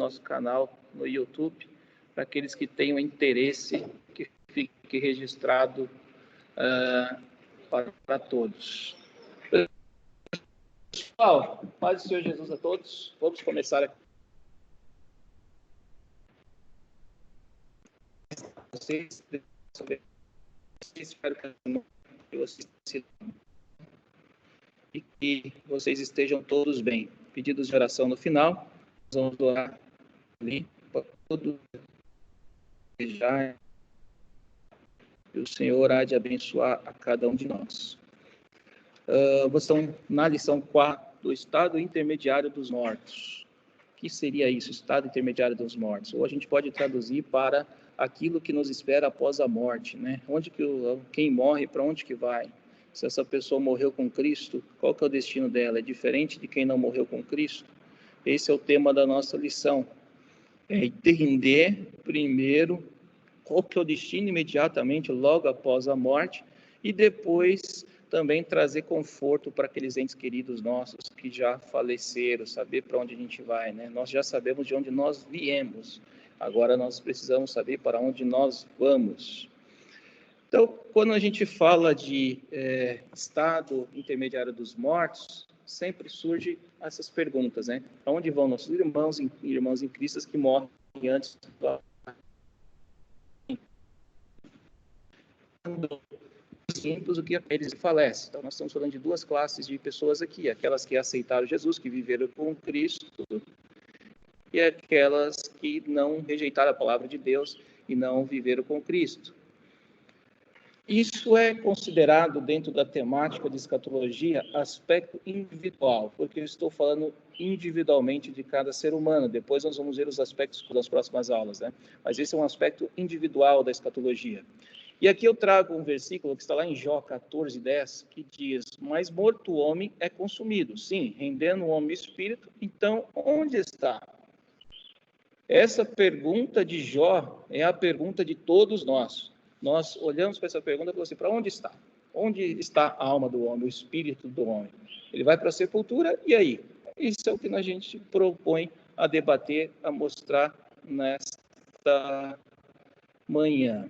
nosso canal no YouTube, para aqueles que tenham interesse, que fique registrado para todos. Pessoal, paz do Senhor Jesus a todos. Vamos começar aqui. Vocês, espero que vocês e que vocês estejam todos bem. Pedidos de oração no final. Vamos orar ali para todos desejar. E o Senhor há de abençoar a cada um de nós. Vocês estão na lição 4 do estado intermediário dos mortos. O que seria isso, estado intermediário dos mortos? Ou a gente pode traduzir para aquilo que nos espera após a morte, né? Quem morre, para onde que vai? Se essa pessoa morreu com Cristo, qual que é o destino dela? É diferente de quem não morreu com Cristo? Esse é o tema da nossa lição. É entender primeiro qual que é o destino imediatamente, logo após a morte, e depois também trazer conforto para aqueles entes queridos nossos que já faleceram, saber para onde a gente vai, né? Nós já sabemos de onde nós viemos, agora nós precisamos saber para onde nós vamos. Então, quando a gente fala de estado intermediário dos mortos, sempre surgem essas perguntas, né? Para onde vão nossos irmãos em Cristo que morrem antes do simples, o que eles falecem. Então, nós estamos falando de duas classes de pessoas aqui, aquelas que aceitaram Jesus, que viveram com Cristo, e aquelas que não rejeitaram a palavra de Deus e não viveram com Cristo. Isso é considerado, dentro da temática de escatologia, aspecto individual, porque eu estou falando individualmente de cada ser humano. Depois nós vamos ver os aspectos das próximas aulas, né? Mas esse é um aspecto individual da escatologia. E aqui eu trago um versículo que está lá em Jó 14:10, que diz: mas morto o homem é consumido, sim, rendendo o homem o espírito, então onde está? Essa pergunta de Jó é a pergunta de todos nós. Nós olhamos para essa pergunta e falamos assim: para onde está? Onde está a alma do homem, o espírito do homem? Ele vai para a sepultura, e aí? Isso é o que a gente propõe a debater, a mostrar nesta manhã.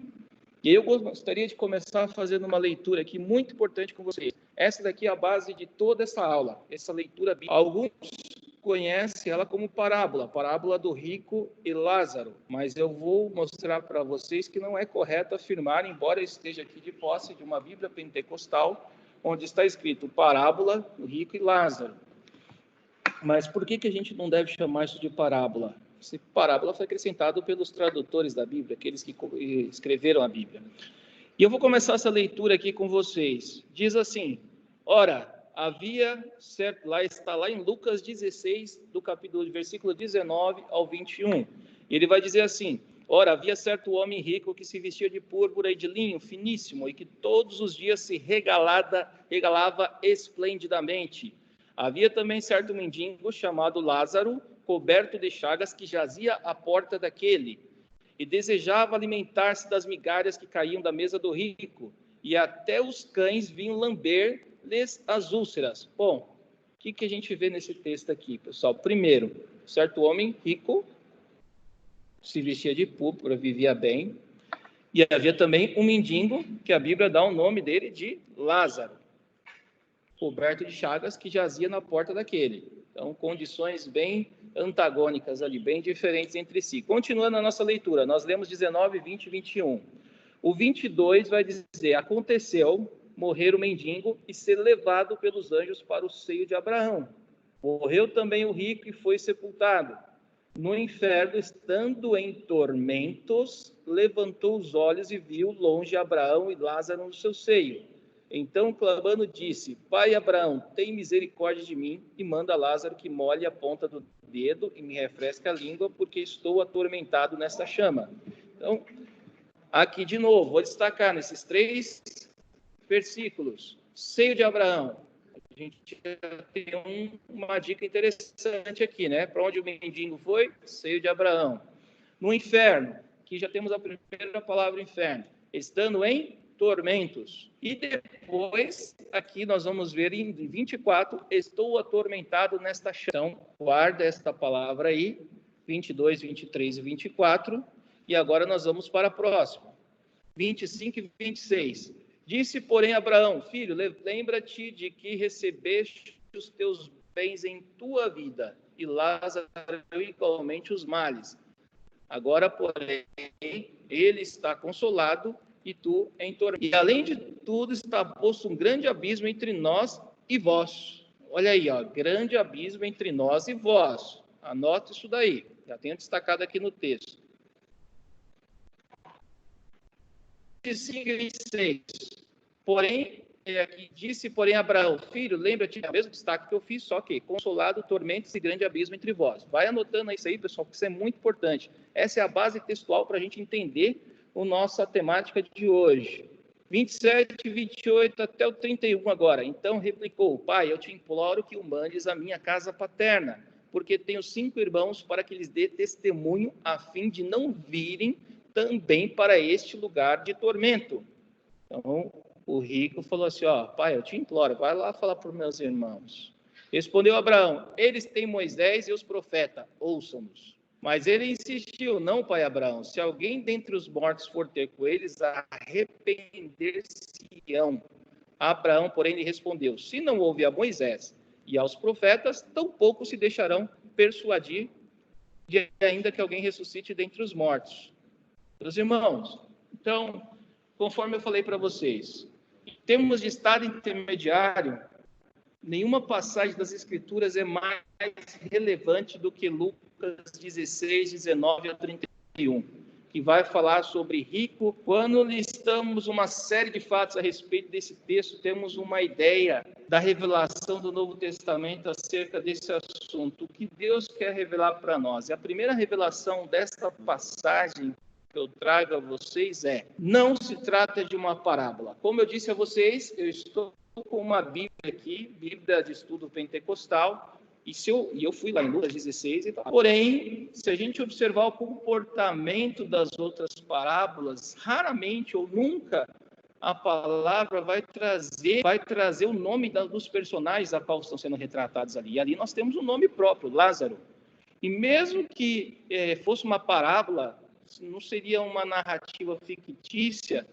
E eu gostaria de começar fazendo uma leitura aqui muito importante com vocês. Essa daqui é a base de toda essa aula, essa leitura bíblica. Alguns conhecem ela como parábola do rico e Lázaro, mas eu vou mostrar para vocês que não é correto afirmar, embora eu esteja aqui de posse de uma Bíblia pentecostal, onde está escrito parábola do rico e Lázaro. Mas por que a gente não deve chamar isso de parábola? Essa parábola foi acrescentado pelos tradutores da Bíblia, aqueles que escreveram a Bíblia. E eu vou começar essa leitura aqui com vocês. Diz assim: ora, havia certo, está lá em Lucas 16, do versículo 19 ao 21. E ele vai dizer assim: ora, havia certo homem rico que se vestia de púrpura e de linho finíssimo e que todos os dias se regalava esplendidamente. Havia também certo mendigo chamado Lázaro, coberto de chagas, que jazia à porta daquele, e desejava alimentar-se das migalhas que caíam da mesa do rico, e até os cães vinham lamber-lhes as úlceras. Bom, o que a gente vê nesse texto aqui, pessoal? Primeiro, certo homem rico, se vestia de púrpura, vivia bem, e havia também um mendigo, que a Bíblia dá o nome dele de Lázaro, coberto de chagas, que jazia na porta daquele. Então, condições bem antagônicas ali, bem diferentes entre si. Continuando a nossa leitura, nós lemos 19, 20 e 21. O 22 vai dizer: aconteceu morrer o mendigo e ser levado pelos anjos para o seio de Abraão. Morreu também o rico e foi sepultado. No inferno, estando em tormentos, levantou os olhos e viu longe Abraão e Lázaro no seu seio. Então, clamando, disse: Pai Abraão, tem misericórdia de mim e manda Lázaro que molhe a ponta do dedo e me refresque a língua, porque estou atormentado nesta chama. Então, aqui de novo, vou destacar nesses 3 versículos: seio de Abraão. A gente tem uma dica interessante aqui, né? Para onde o mendigo foi? Seio de Abraão. No inferno, que já temos a primeira palavra inferno, estando em tormentos. E depois, aqui nós vamos ver em 24, estou atormentado nesta chama. Então, guarda esta palavra aí, 22, 23 e 24. E agora nós vamos para a próxima. 25 e 26. Disse, porém, Abraão, filho, lembra-te de que recebeste os teus bens em tua vida, e Lázaro igualmente os males. Agora, porém, ele está consolado e tu em tormento. E, além de tudo, está posto um grande abismo entre nós e vós. Olha aí, ó, grande abismo entre nós e vós. Anota isso daí. Já tenho destacado aqui no texto. 25 e 26. Porém, aqui disse, porém, Abraão, filho, lembra-te, é o mesmo destaque que eu fiz, só que consolado, tormentos e grande abismo entre vós. Vai anotando isso aí, pessoal, porque isso é muito importante. Essa é a base textual para a gente entender a nossa temática de hoje. 27, 28 até o 31 agora. Então replicou, pai, eu te imploro que o mandes à minha casa paterna, porque tenho 5 irmãos para que lhes dê testemunho, a fim de não virem também para este lugar de tormento. Então, o rico falou assim, ó, pai, eu te imploro, vai lá falar para os meus irmãos. Respondeu Abraão, eles têm Moisés e os profetas, ouçam-nos. Mas ele insistiu, não, pai Abraão, se alguém dentre os mortos for ter com eles, arrepender-se-ão. Abraão, porém, lhe respondeu, se não houve a Moisés e aos profetas, tampouco se deixarão persuadir, de ainda que alguém ressuscite dentre os mortos. Meus irmãos, então, conforme eu falei para vocês, em termos de estado intermediário, nenhuma passagem das Escrituras é mais relevante do que Lucas 16, 19 a 31, que vai falar sobre rico. Quando listamos uma série de fatos a respeito desse texto, temos uma ideia da revelação do Novo Testamento acerca desse assunto, o que Deus quer revelar para nós. E a primeira revelação desta passagem que eu trago a vocês não se trata de uma parábola. Como eu disse a vocês, eu estou com uma Bíblia aqui, Bíblia de Estudo Pentecostal, e eu fui lá em Lucas 16, e tal. Porém, se a gente observar o comportamento das outras parábolas, raramente ou nunca a palavra vai trazer o nome dos personagens a qual estão sendo retratados ali. E ali nós temos um nome próprio, Lázaro. E mesmo que fosse uma parábola, não seria uma narrativa fictícia,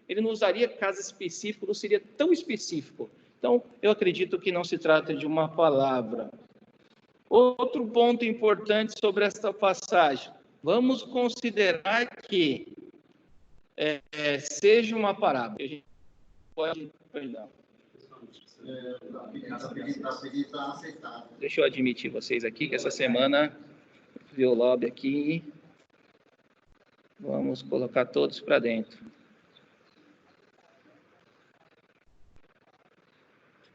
ele não usaria caso específico, não seria tão específico. Então, eu acredito que não se trata de uma palavra. Outro ponto importante sobre esta passagem, vamos considerar que seja uma parábola. A gente pode, perdão. Deixa eu admitir vocês aqui, que essa semana viu o lobby aqui. Vamos colocar todos para dentro.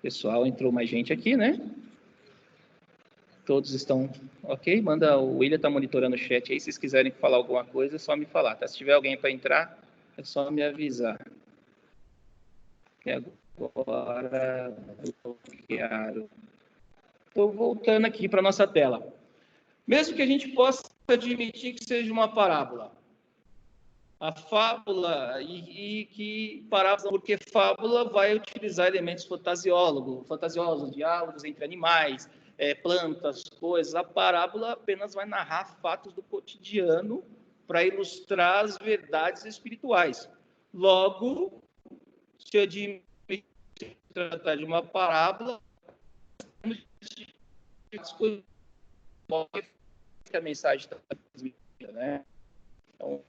Pessoal, entrou mais gente aqui, né? Todos estão ok? O William está monitorando o chat aí. Se vocês quiserem falar alguma coisa, é só me falar, tá? Se tiver alguém para entrar, é só me avisar. E agora, bloquearam. Estou voltando aqui para a nossa tela. Mesmo que a gente possa admitir que seja uma parábola, a fábula, e que parábola, porque fábula vai utilizar elementos fantasiosos, diálogos entre animais, plantas, coisas. A parábola apenas vai narrar fatos do cotidiano para ilustrar as verdades espirituais. Logo, se admite tratar de uma parábola, que a mensagem está transmitida, né? Então,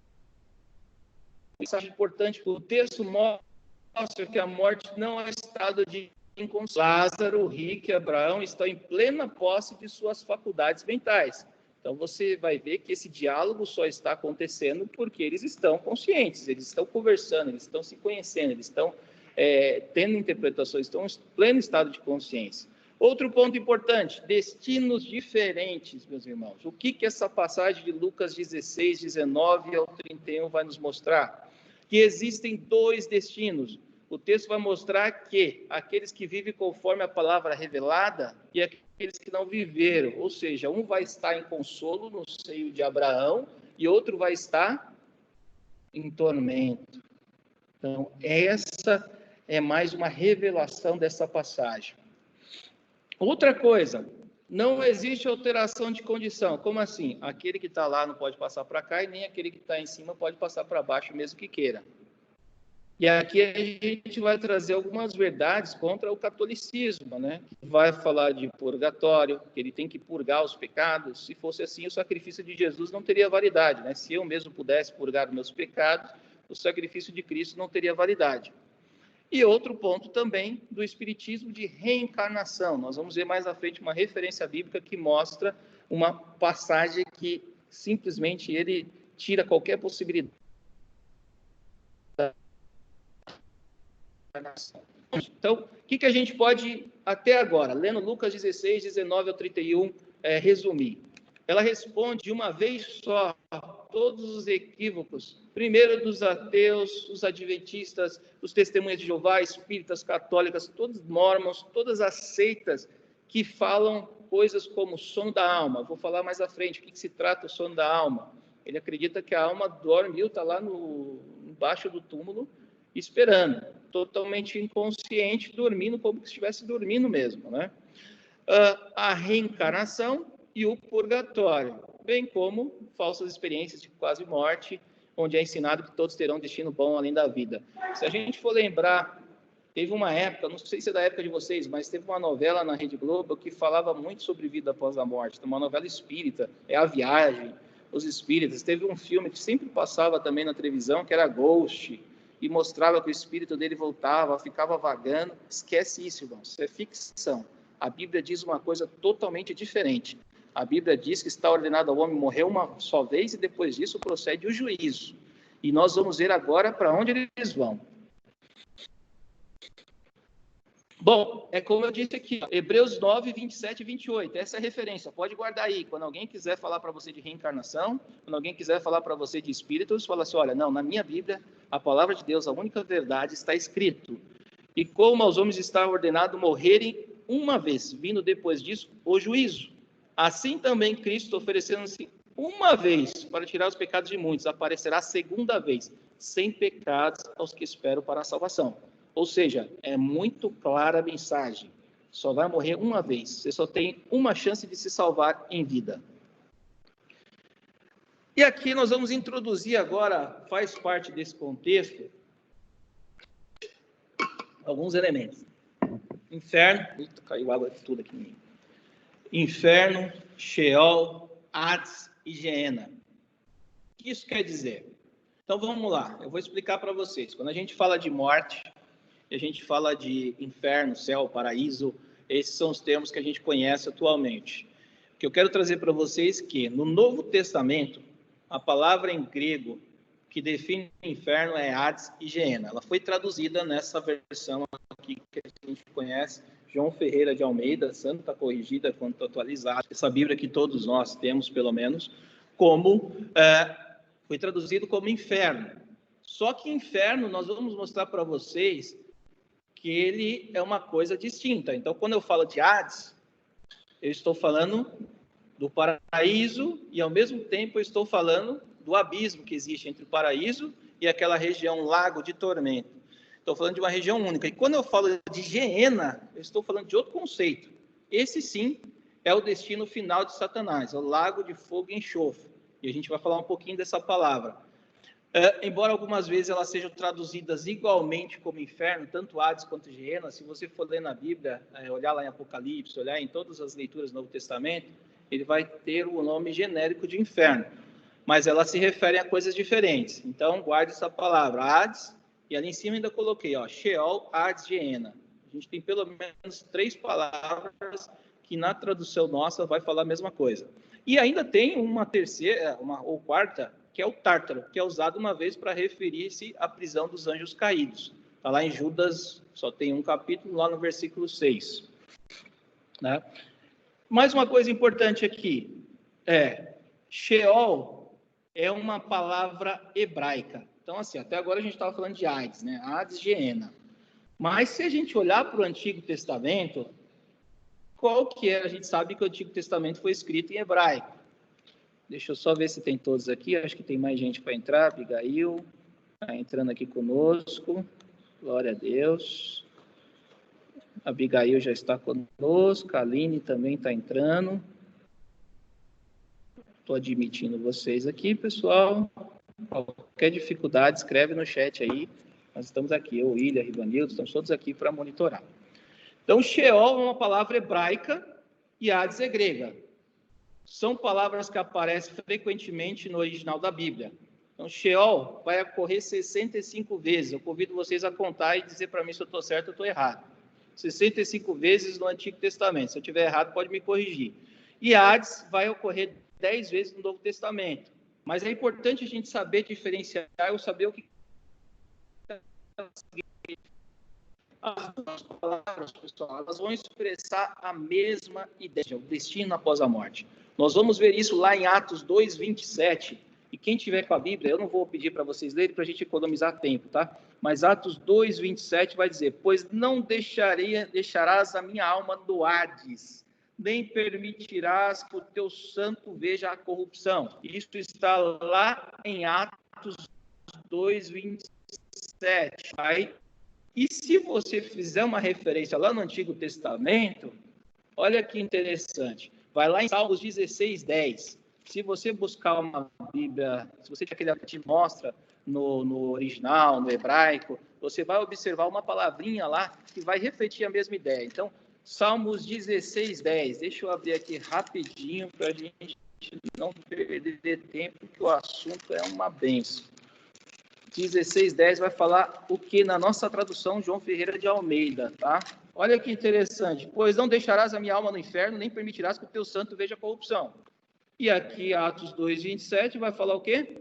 mensagem importante, o texto mostra que a morte não é estado de inconsciência. Lázaro, rico e Abraão estão em plena posse de suas faculdades mentais. Então, você vai ver que esse diálogo só está acontecendo porque eles estão conscientes, eles estão conversando, eles estão se conhecendo, eles estão tendo interpretações, estão em pleno estado de consciência. Outro ponto importante, destinos diferentes, meus irmãos. O que essa passagem de Lucas 16, 19 ao 31 vai nos mostrar? Que existem 2 destinos. O texto vai mostrar que aqueles que vivem conforme a palavra revelada e aqueles que não viveram. Ou seja, um vai estar em consolo no seio de Abraão e outro vai estar em tormento. Então, essa é mais uma revelação dessa passagem. Outra coisa, Não existe alteração de condição. Como assim? Aquele que está lá não pode passar para cá e nem aquele que está em cima pode passar para baixo, mesmo que queira. E aqui a gente vai trazer algumas verdades contra o catolicismo, né? Vai falar de purgatório, que ele tem que purgar os pecados. Se fosse assim, o sacrifício de Jesus não teria validade, né? Se eu mesmo pudesse purgar os meus pecados, o sacrifício de Cristo não teria validade. E outro ponto também do espiritismo de reencarnação. Nós vamos ver mais à frente uma referência bíblica que mostra uma passagem que simplesmente ele tira qualquer possibilidade. Então, o que a gente pode, até agora, lendo Lucas 16, 19 ao 31, resumir? Ela responde de uma vez só todos os equívocos, primeiro dos ateus, os adventistas, os testemunhas de Jeová, espíritas, católicas, todos mormons, todas as seitas que falam coisas como sono da alma. Vou falar mais à frente, o que se trata o sono da alma. Ele acredita que a alma dormiu, está lá embaixo do túmulo, esperando, totalmente inconsciente, dormindo como se estivesse dormindo mesmo, né? A reencarnação e o purgatório, bem como falsas experiências de quase morte, onde é ensinado que todos terão destino bom além da vida. Se a gente for lembrar, teve uma época, não sei se é da época de vocês, mas teve uma novela na Rede Globo que falava muito sobre vida após a morte, uma novela espírita, A Viagem, Os Espíritas. Teve um filme que sempre passava também na televisão, que era Ghost, e mostrava que o espírito dele voltava, ficava vagando. Esquece isso, irmão, isso é ficção. A Bíblia diz uma coisa totalmente diferente. A Bíblia diz que está ordenado ao homem morrer uma só vez e depois disso procede o juízo. E nós vamos ver agora para onde eles vão. Bom, é como eu disse aqui, Hebreus 9, 27 e 28, essa é a referência, pode guardar aí. Quando alguém quiser falar para você de reencarnação, quando alguém quiser falar para você de espíritos, fala assim, olha, não, na minha Bíblia, a palavra de Deus, a única verdade está escrito. E como aos homens está ordenado morrerem uma vez, vindo depois disso o juízo. Assim também Cristo, oferecendo-se uma vez para tirar os pecados de muitos, aparecerá segunda vez, sem pecados aos que esperam para a salvação. Ou seja, é muito clara a mensagem. Só vai morrer uma vez. Você só tem uma chance de se salvar em vida. E aqui nós vamos introduzir agora, faz parte desse contexto, alguns elementos. Inferno, eita, caiu água de tudo aqui em mim. Inferno, Sheol, Hades e Geena. O que isso quer dizer? Então vamos lá, eu vou explicar para vocês. Quando a gente fala de morte, a gente fala de inferno, céu, paraíso, esses são os termos que a gente conhece atualmente. O que eu quero trazer para vocês é que no Novo Testamento, a palavra em grego que define o inferno é Hades e Geena. Ela foi traduzida nessa versão aqui que a gente conhece, João Ferreira de Almeida, Santa Corrigida quanto atualizada, essa Bíblia que todos nós temos, pelo menos, como foi traduzido como inferno. Só que inferno, nós vamos mostrar para vocês que ele é uma coisa distinta. Então, quando eu falo de Hades, eu estou falando do paraíso e, ao mesmo tempo, eu estou falando do abismo que existe entre o paraíso e aquela região, lago de tormento. Estou falando de uma região única. E quando eu falo de Geena, eu estou falando de outro conceito. Esse, sim, é o destino final de Satanás, é o lago de fogo e enxofre. E a gente vai falar um pouquinho dessa palavra. Embora algumas vezes elas sejam traduzidas igualmente como inferno, tanto Hades quanto Geena, se você for ler na Bíblia, olhar lá em Apocalipse, olhar em todas as leituras do Novo Testamento, ele vai ter o nome genérico de inferno, mas elas se referem a coisas diferentes. Então, guarde essa palavra, Hades, e ali em cima ainda coloquei, Sheol, Hades, Geena. A gente tem pelo menos 3 palavras que na tradução nossa vai falar a mesma coisa. E ainda tem uma terceira, ou quarta, que é o Tártaro, que é usado uma vez para referir-se à prisão dos anjos caídos. Está lá em Judas, só tem um capítulo, lá no versículo 6. Né? Mais uma coisa importante aqui, Sheol é uma palavra hebraica. Então, assim, até agora a gente estava falando de Hades, né? Hades, Geena. Mas se a gente olhar para o Antigo Testamento, qual que é? A gente sabe que o Antigo Testamento foi escrito em hebraico. Deixa eu só ver se tem todos aqui. Acho que tem mais gente para entrar. Abigail está entrando aqui conosco. Glória a Deus. A Abigail já está conosco, a Aline também está entrando. Estou admitindo vocês aqui, pessoal. Qualquer dificuldade, escreve no chat aí. Nós estamos aqui, eu, William, Rivanildo, estamos todos aqui para monitorar. Então, Sheol é uma palavra hebraica e Hades é grega. São palavras que aparecem frequentemente no original da Bíblia. Então, Sheol vai ocorrer 65 vezes. Eu convido vocês a contar e dizer para mim se eu estou certo ou estou errado. 65 vezes no Antigo Testamento. Se eu estiver errado, pode me corrigir. E Hades vai ocorrer 10 vezes no Novo Testamento. Mas é importante a gente saber diferenciar ou saber o que as duas palavras, pessoal, elas vão expressar a mesma ideia, o destino após a morte. Nós vamos ver isso lá em Atos 2, 27. E quem tiver com a Bíblia, eu não vou pedir para vocês lerem para a gente economizar tempo, tá? Mas Atos 2, 27 vai dizer: pois não deixarás a minha alma no Hades, nem permitirás que o teu santo veja a corrupção. Isso está lá em Atos 2, 27. Aí, e se você fizer uma referência lá no Antigo Testamento, olha que interessante. Vai lá em Salmos 16, 10. Se você buscar uma Bíblia, se você tiver aquele que te mostra no original, no hebraico, você vai observar uma palavrinha lá que vai refletir a mesma ideia. Então, Salmos 16, 10. Deixa eu abrir aqui rapidinho para a gente não perder tempo, que o assunto é uma bênção. 16:10 vai falar o que na nossa tradução João Ferreira de Almeida, tá? Olha que interessante. Pois não deixarás a minha alma no inferno, nem permitirás que o teu santo veja corrupção. E aqui Atos 2:27 vai falar o quê?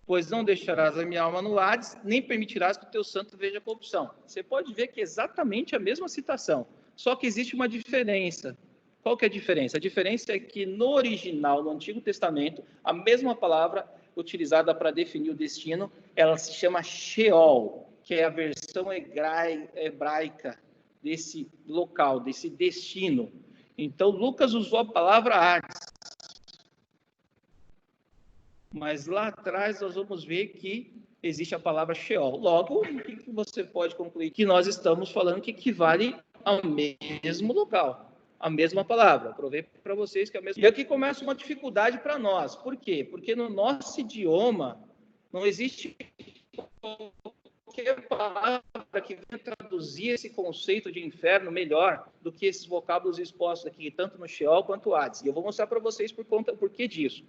Pois não deixarás a minha alma no Hades, nem permitirás que o teu santo veja corrupção. Você pode ver que é exatamente a mesma citação, só que existe uma diferença. Qual que é a diferença? A diferença é que no original, no Antigo Testamento, a mesma palavra utilizada para definir o destino, ela se chama Sheol, que é a versão hebraica desse local, desse destino. Então, Lucas usou a palavra Hades. Mas lá atrás nós vamos ver que existe a palavra Sheol. Logo, o que você pode concluir? Que nós estamos falando que equivale ao mesmo local. A mesma palavra. Aproveito para vocês que é a mesma. E aqui começa uma dificuldade para nós. Por quê? Porque no nosso idioma não existe qualquer palavra que venha traduzir esse conceito de inferno melhor do que esses vocábulos expostos aqui, tanto no Sheol quanto no Hades. E eu vou mostrar para vocês por que disso.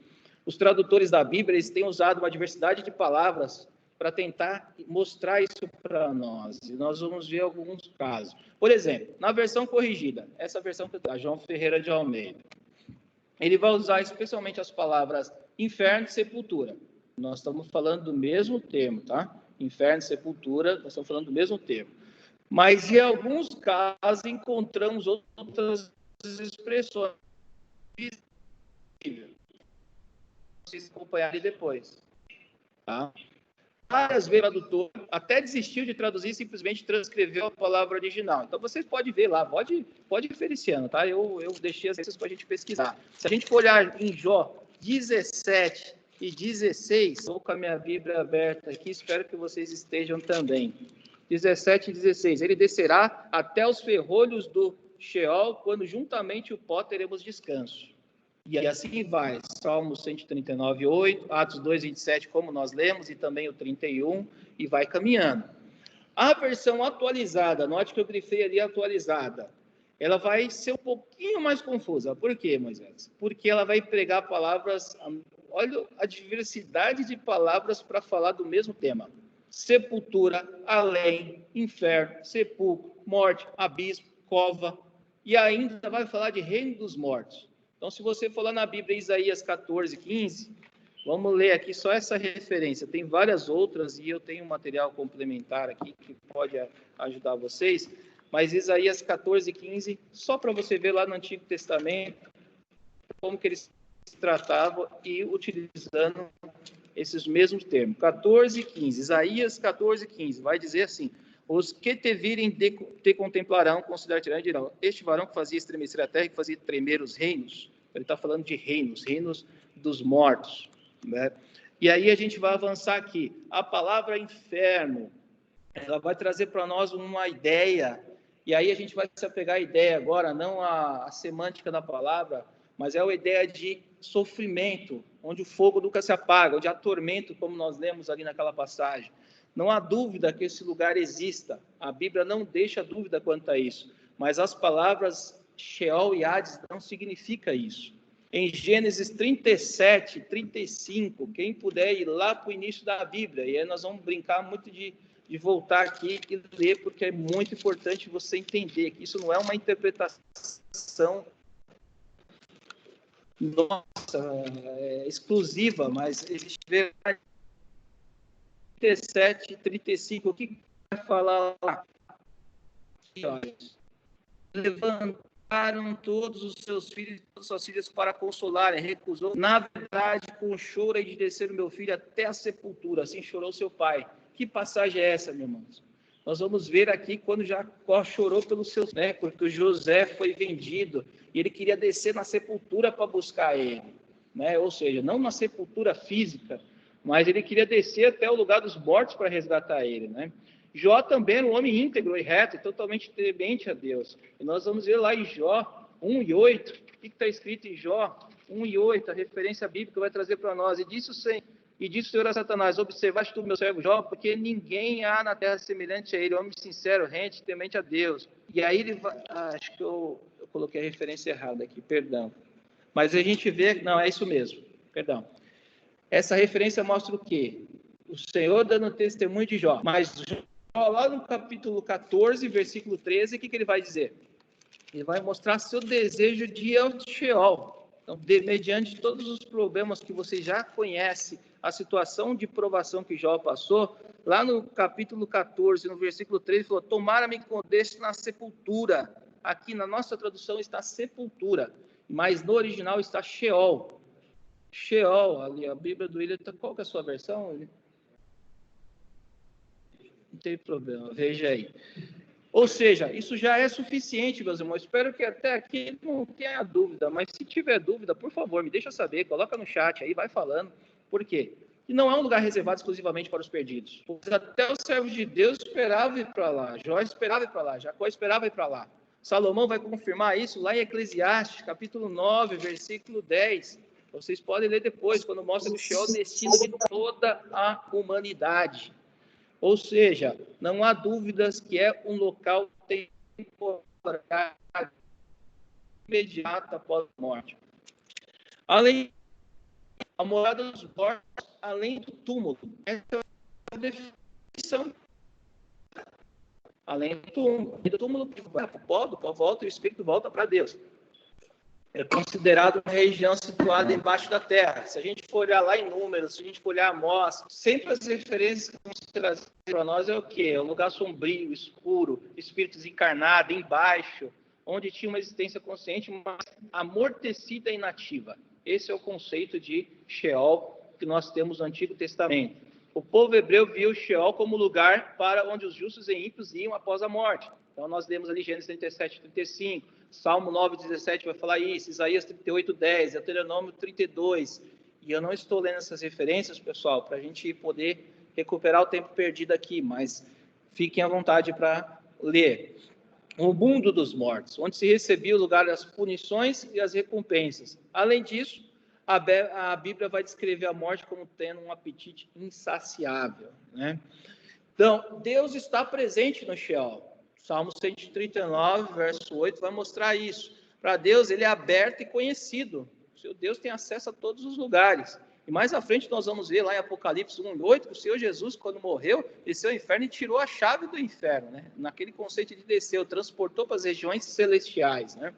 Os tradutores da Bíblia, eles têm usado uma diversidade de palavras para tentar mostrar isso para nós. E nós vamos ver alguns casos. Por exemplo, na versão corrigida, essa versão que está, João Ferreira de Almeida, ele vai usar especialmente as palavras inferno e sepultura. Nós estamos falando do mesmo termo, tá? Inferno e sepultura, nós estamos falando do mesmo termo. Mas em alguns casos encontramos outras expressões. Vocês acompanharem depois. Tá? Várias vezes o tradutor até desistiu de traduzir e simplesmente transcreveu a palavra original. Então, vocês podem ver lá, pode referenciando, tá? Eu deixei as coisas para a gente pesquisar. Se a gente for olhar em Jó 17 e 16, estou com a minha Bíblia aberta aqui, espero que vocês estejam também. 17 e 16, ele descerá até os ferrolhos do Sheol, quando juntamente o pó teremos descanso. E assim vai, Salmo 139, 8, Atos 2, 27, como nós lemos, e também o 31, e vai caminhando. A versão atualizada, note que eu grifei ali atualizada, ela vai ser um pouquinho mais confusa. Por quê, Moisés? Porque ela vai empregar palavras, olha a diversidade de palavras para falar do mesmo tema. Sepultura, além, inferno, sepulcro, morte, abismo, cova, e ainda vai falar de reino dos mortos. Então, se você for lá na Bíblia, Isaías 14, 15, vamos ler aqui só essa referência. Tem várias outras e eu tenho um material complementar aqui que pode ajudar vocês. Mas Isaías 14, 15, só para você ver lá no Antigo Testamento como que eles se tratavam e utilizando esses mesmos termos. 14, 15. Isaías 14, 15 vai dizer assim: os que te virem te contemplarão, considerarão e dirão: este varão que fazia estremecer a terra, que fazia tremer os reinos. Ele está falando de reinos dos mortos, né? E aí a gente vai avançar aqui. A palavra inferno, ela vai trazer para nós uma ideia E aí a gente vai se apegar à ideia agora, não a semântica da palavra, mas é a ideia de sofrimento, onde o fogo nunca se apaga, onde há tormento, como nós lemos ali naquela passagem. Não há dúvida que esse lugar exista. A Bíblia não deixa dúvida quanto a isso. Mas as palavras Sheol e Hades não significa isso. Em Gênesis 37, 35, quem puder ir lá para o início da Bíblia, e aí nós vamos brincar muito de voltar aqui e ler, porque é muito importante você entender que isso não é uma interpretação exclusiva, mas existe 37, 35, o que vai falar lá? Levantaram todos os seus filhos e todas as suas filhas para consolar, recusou, na verdade, com choro e de descer o meu filho até a sepultura, assim chorou seu pai. Que passagem é essa, meus irmãos? Nós vamos ver aqui quando Jacó chorou pelos seus, né? Porque o José foi vendido e ele queria descer na sepultura para buscar ele, né? Ou seja, não na sepultura física, mas ele queria descer até o lugar dos mortos para resgatar ele, né? Jó também era um homem íntegro e reto, e totalmente temente a Deus. E nós vamos ver lá em Jó 1 e 8, o que está escrito em Jó 1 e 8, a referência bíblica vai trazer para nós. E disse o Senhor a Satanás: observaste tu, meu servo Jó, porque ninguém há na terra semelhante a ele, homem sincero, rente, temente a Deus. E aí ele vai... acho que eu coloquei a referência errada aqui, perdão. Mas a gente vê... Não, é isso mesmo, perdão. Essa referência mostra o quê? O Senhor dando testemunho de Jó. Mas Jó, lá no capítulo 14, versículo 13, o que ele vai dizer? Ele vai mostrar seu desejo de ir ao Sheol. Então, mediante todos os problemas que você já conhece, a situação de provação que Jó passou, lá no capítulo 14, no versículo 13, ele falou: tomara-me que condesse na sepultura. Aqui na nossa tradução está sepultura, mas no original está Sheol. Sheol, ali, a Bíblia do William, qual que é a sua versão? Não tem problema, veja aí. Ou seja, isso já é suficiente, meus irmãos. Espero que até aqui não tenha dúvida, mas se tiver dúvida, por favor, me deixa saber, coloca no chat aí, vai falando. Por quê? Que não é um lugar reservado exclusivamente para os perdidos. Pois até os servos de Deus esperavam ir para lá, Jó esperava ir para lá, Jacó esperava ir para lá. Salomão vai confirmar isso lá em Eclesiastes, capítulo 9, versículo 10. Vocês podem ler depois, quando mostra o Sheol, o destino de toda a humanidade. Ou seja, não há dúvidas que é um local temporário, imediato após a morte. Além a morada dos mortos, além do túmulo. Essa é a definição. Além do túmulo. E do túmulo vai para o pó volta e o espírito volta para Deus. É considerado uma região situada embaixo da terra. Se a gente for olhar lá em Números, se a gente for olhar Amós, sempre as referências que vão ser trazidas para nós é o quê? É um lugar sombrio, escuro, espírito desencarnado, embaixo, onde tinha uma existência consciente, mas amortecida e inativa. Esse é o conceito de Sheol que nós temos no Antigo Testamento. O povo hebreu viu o Sheol como lugar para onde os justos e ímpios iam após a morte. Então, nós lemos ali Gênesis 37, 35, Salmo 9, 17 vai falar isso, Isaías 38, 10, Deuteronômio 32. E eu não estou lendo essas referências, pessoal, para a gente poder recuperar o tempo perdido aqui, mas fiquem à vontade para ler. O mundo dos mortos, onde se recebia o lugar das punições e as recompensas. Além disso, a Bíblia vai descrever a morte como tendo um apetite insaciável, né? Então, Deus está presente no Sheol. Salmo 139, verso 8, vai mostrar isso. Para Deus, ele é aberto e conhecido. O seu Deus tem acesso a todos os lugares. E mais à frente nós vamos ver lá em Apocalipse 1:8, que o Senhor Jesus, quando morreu, desceu ao inferno e tirou a chave do inferno, né? Naquele conceito de desceu, transportou para as regiões celestiais, né?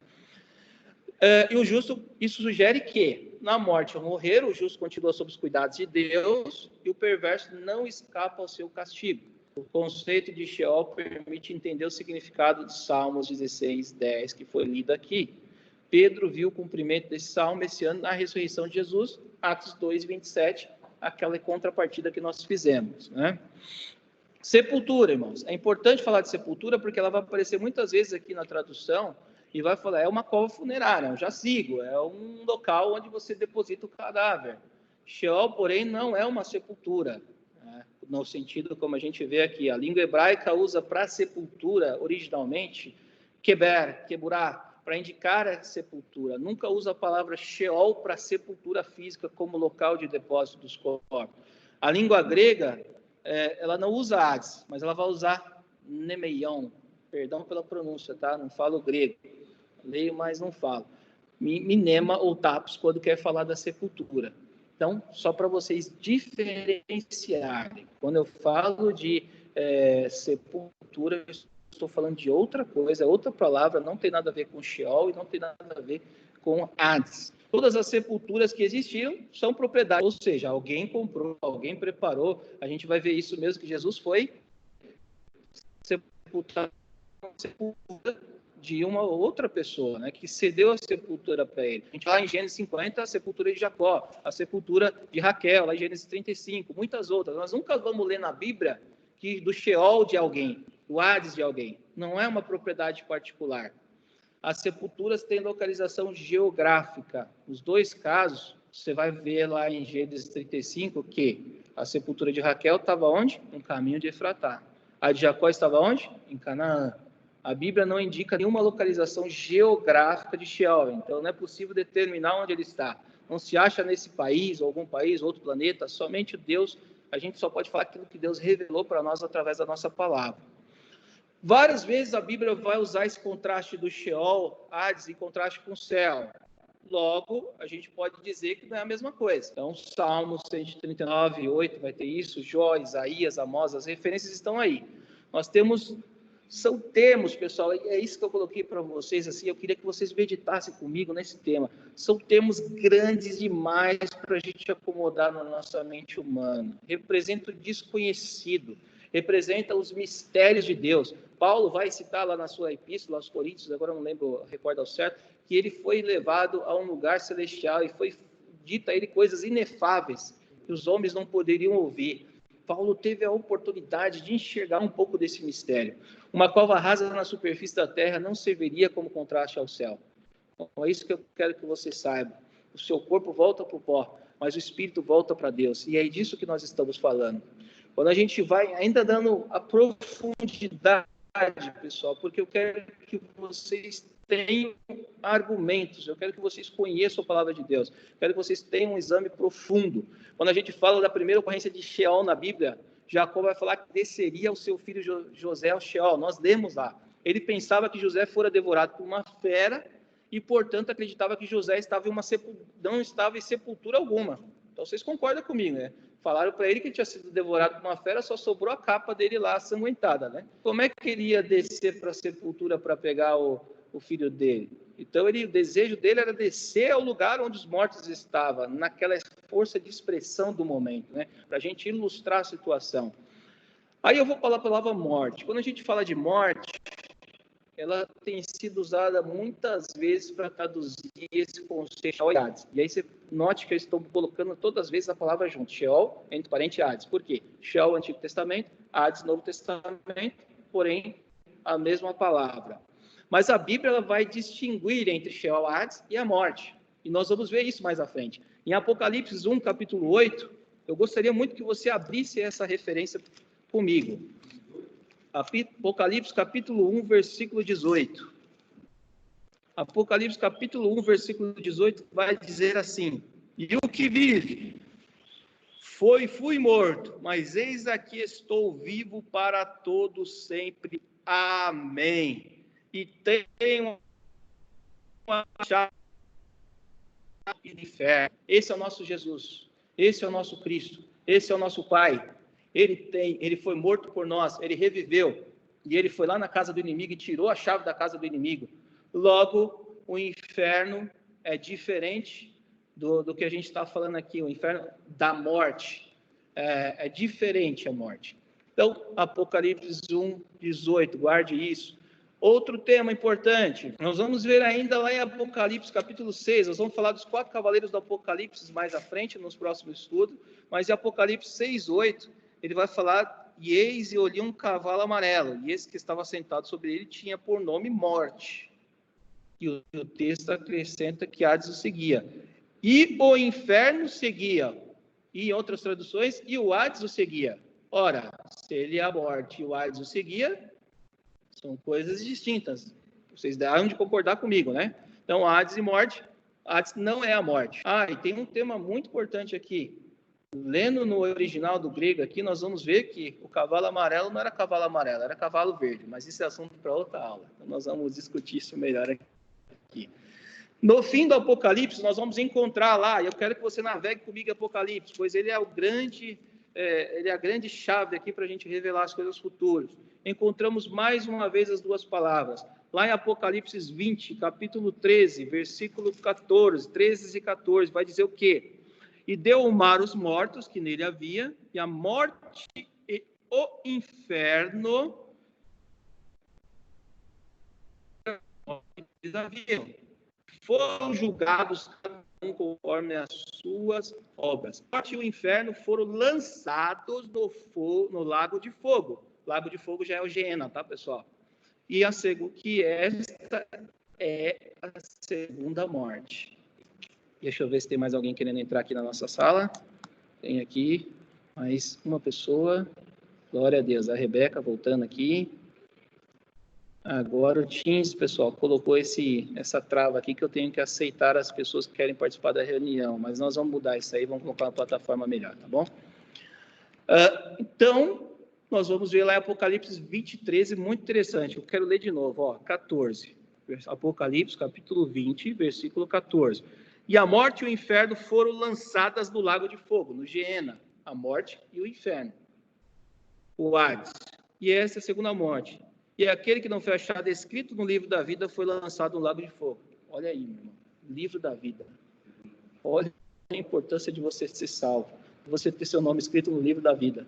E o justo, isso sugere que, na morte ao morrer, o justo continua sob os cuidados de Deus e o perverso não escapa ao seu castigo. O conceito de Sheol permite entender o significado de Salmos 16, 10, que foi lido aqui. Pedro viu o cumprimento desse salmo esse ano na ressurreição de Jesus, Atos 2, 27, aquela contrapartida que nós fizemos, né? Sepultura, irmãos. É importante falar de sepultura porque ela vai aparecer muitas vezes aqui na tradução e vai falar, é uma cova funerária, é um jazigo, é um local onde você deposita o cadáver. Sheol, porém, não é uma sepultura. no sentido como a gente vê aqui. A língua hebraica usa para sepultura, originalmente, keber, keburá, para indicar a sepultura. Nunca usa a palavra Sheol para sepultura física como local de depósito dos corpos. A língua grega, ela não usa Hades, mas ela vai usar Nemeion. Perdão pela pronúncia, tá? Não falo grego. Leio, mas não falo. Minema ou Tapos, quando quer falar da sepultura. Então, só para vocês diferenciarem. Quando eu falo de sepultura, eu estou falando de outra coisa, outra palavra, não tem nada a ver com Sheol e não tem nada a ver com Hades. Todas as sepulturas que existiram são propriedade, ou seja, alguém comprou, alguém preparou. A gente vai ver isso mesmo, que Jesus foi sepultado de uma outra pessoa, né, que cedeu a sepultura para ele. A gente lá em Gênesis 50, a sepultura de Jacó, a sepultura de Raquel, lá em Gênesis 35, muitas outras. Nós nunca vamos ler na Bíblia que do Sheol de alguém, do Hades de alguém. Não é uma propriedade particular. As sepulturas têm localização geográfica. Nos dois casos, você vai ver lá em Gênesis 35 que a sepultura de Raquel estava onde? No caminho de Efratá. A de Jacó estava onde? Em Canaã. A Bíblia não indica nenhuma localização geográfica de Sheol, então não é possível determinar onde ele está. Não se acha nesse país, ou algum país, outro planeta, somente Deus. A gente só pode falar aquilo que Deus revelou para nós através da nossa palavra. Várias vezes a Bíblia vai usar esse contraste do Sheol, Hades, em contraste com o céu. Logo, a gente pode dizer que não é a mesma coisa. Então, Salmos 139, 8 vai ter isso, Jó, Isaías, Amós, as referências estão aí. Nós temos... São termos, pessoal, é isso que eu coloquei para vocês, assim, eu queria que vocês meditassem comigo nesse tema. São termos grandes demais para a gente acomodar na nossa mente humana. Representa o desconhecido, representa os mistérios de Deus. Paulo vai citar lá na sua epístola aos Coríntios, agora eu não lembro, recordo ao certo, que ele foi levado a um lugar celestial e foi dito a ele coisas inefáveis que os homens não poderiam ouvir. Paulo teve a oportunidade de enxergar um pouco desse mistério. Uma cova rasa na superfície da terra não serviria como contraste ao céu. Então, é isso que eu quero que você saiba. O seu corpo volta para o pó, mas o espírito volta para Deus. E é disso que nós estamos falando. Quando a gente vai ainda dando a profundidade, pessoal, porque eu quero que vocês tenham argumentos, eu quero que vocês conheçam a palavra de Deus, eu quero que vocês tenham um exame profundo. Quando a gente fala da primeira ocorrência de Sheol na Bíblia, Jacó vai falar que desceria o seu filho José ao Sheol. Nós lemos lá. Ele pensava que José fora devorado por uma fera e, portanto, acreditava que José não estava em sepultura alguma. Então, vocês concordam comigo, né? Falaram para ele que ele tinha sido devorado por uma fera, só sobrou a capa dele lá, sanguentada, né? Como é que ele ia descer para a sepultura para pegar o filho dele? Então, o desejo dele era descer ao lugar onde os mortos estavam, naquela força de expressão do momento, né? Para a gente ilustrar a situação. Aí eu vou falar a palavra morte. Quando a gente fala de morte, ela tem sido usada muitas vezes para traduzir esse conceito de Hades. E aí você note que eu estou colocando todas as vezes a palavra junto. Sheol, entre parênteses, Hades. Por quê? Sheol, Antigo Testamento, Hades, Novo Testamento, porém, a mesma palavra. Mas a Bíblia ela vai distinguir entre Sheol, Hades e a morte. E nós vamos ver isso mais à frente. Em Apocalipse 1, capítulo 8, eu gostaria muito que você abrisse essa referência comigo. Apocalipse, capítulo 1, versículo 18. Apocalipse, capítulo 1, versículo 18, vai dizer assim: E o que vive, fui morto, mas eis aqui estou vivo para todos sempre. Amém. E tenho uma chave do inferno. Esse é o nosso Jesus, esse é o nosso Cristo, esse é o nosso Pai. Ele foi morto por nós, ele reviveu, e ele foi lá na casa do inimigo e tirou a chave da casa do inimigo. Logo, o inferno é diferente do que a gente está falando aqui, o inferno da morte. É diferente a morte. Então, Apocalipse 1, 18, guarde isso. Outro tema importante, nós vamos ver ainda lá em Apocalipse, capítulo 6, nós vamos falar dos 4 cavaleiros do Apocalipse mais à frente, nos próximos estudos, mas em Apocalipse 6, 8, ele vai falar, e eis e olhei um cavalo amarelo, e esse que estava sentado sobre ele tinha por nome Morte. E o texto acrescenta que Hades o seguia. E o inferno seguia. E em outras traduções, e o Hades o seguia. Ora, se ele é a morte e o Hades o seguia, são coisas distintas. Vocês devem de concordar comigo, né? Então, Hades e morte, Hades não é a morte. E tem um tema muito importante aqui. Lendo no original do grego aqui, nós vamos ver que o cavalo amarelo não era cavalo amarelo, era cavalo verde, mas isso é assunto para outra aula. Então, nós vamos discutir isso melhor aqui. No fim do Apocalipse, nós vamos encontrar lá, e eu quero que você navegue comigo em Apocalipse, pois ele é a grande chave aqui para a gente revelar as coisas futuras. Encontramos mais uma vez as duas palavras. Lá em Apocalipse 20, capítulo 13, versículo 14, 13 e 14, vai dizer o quê? E deu o mar os mortos que nele havia, e a morte e o inferno foram julgados cada um conforme as suas obras. A morte e o inferno foram lançados no lago de fogo. Lago de fogo já é o Geena, tá, pessoal? E que esta é a segunda morte. Deixa eu ver se tem mais alguém querendo entrar aqui na nossa sala. Tem aqui mais uma pessoa. Glória a Deus. A Rebeca voltando aqui. Agora o Teams, pessoal, colocou essa trava aqui que eu tenho que aceitar as pessoas que querem participar da reunião. Mas nós vamos mudar isso aí, vamos colocar uma plataforma melhor, tá bom? Então, nós vamos ver lá em Apocalipse 20, 13, muito interessante. Eu quero ler de novo, 14. Apocalipse, capítulo 20, versículo 14. E a morte e o inferno foram lançadas no lago de fogo, no Geena, a morte e o inferno, o Hades. E essa é a segunda morte. E aquele que não foi achado escrito no livro da vida foi lançado no lago de fogo. Olha aí, meu irmão, livro da vida. Olha a importância de você ser salvo, de você ter seu nome escrito no livro da vida.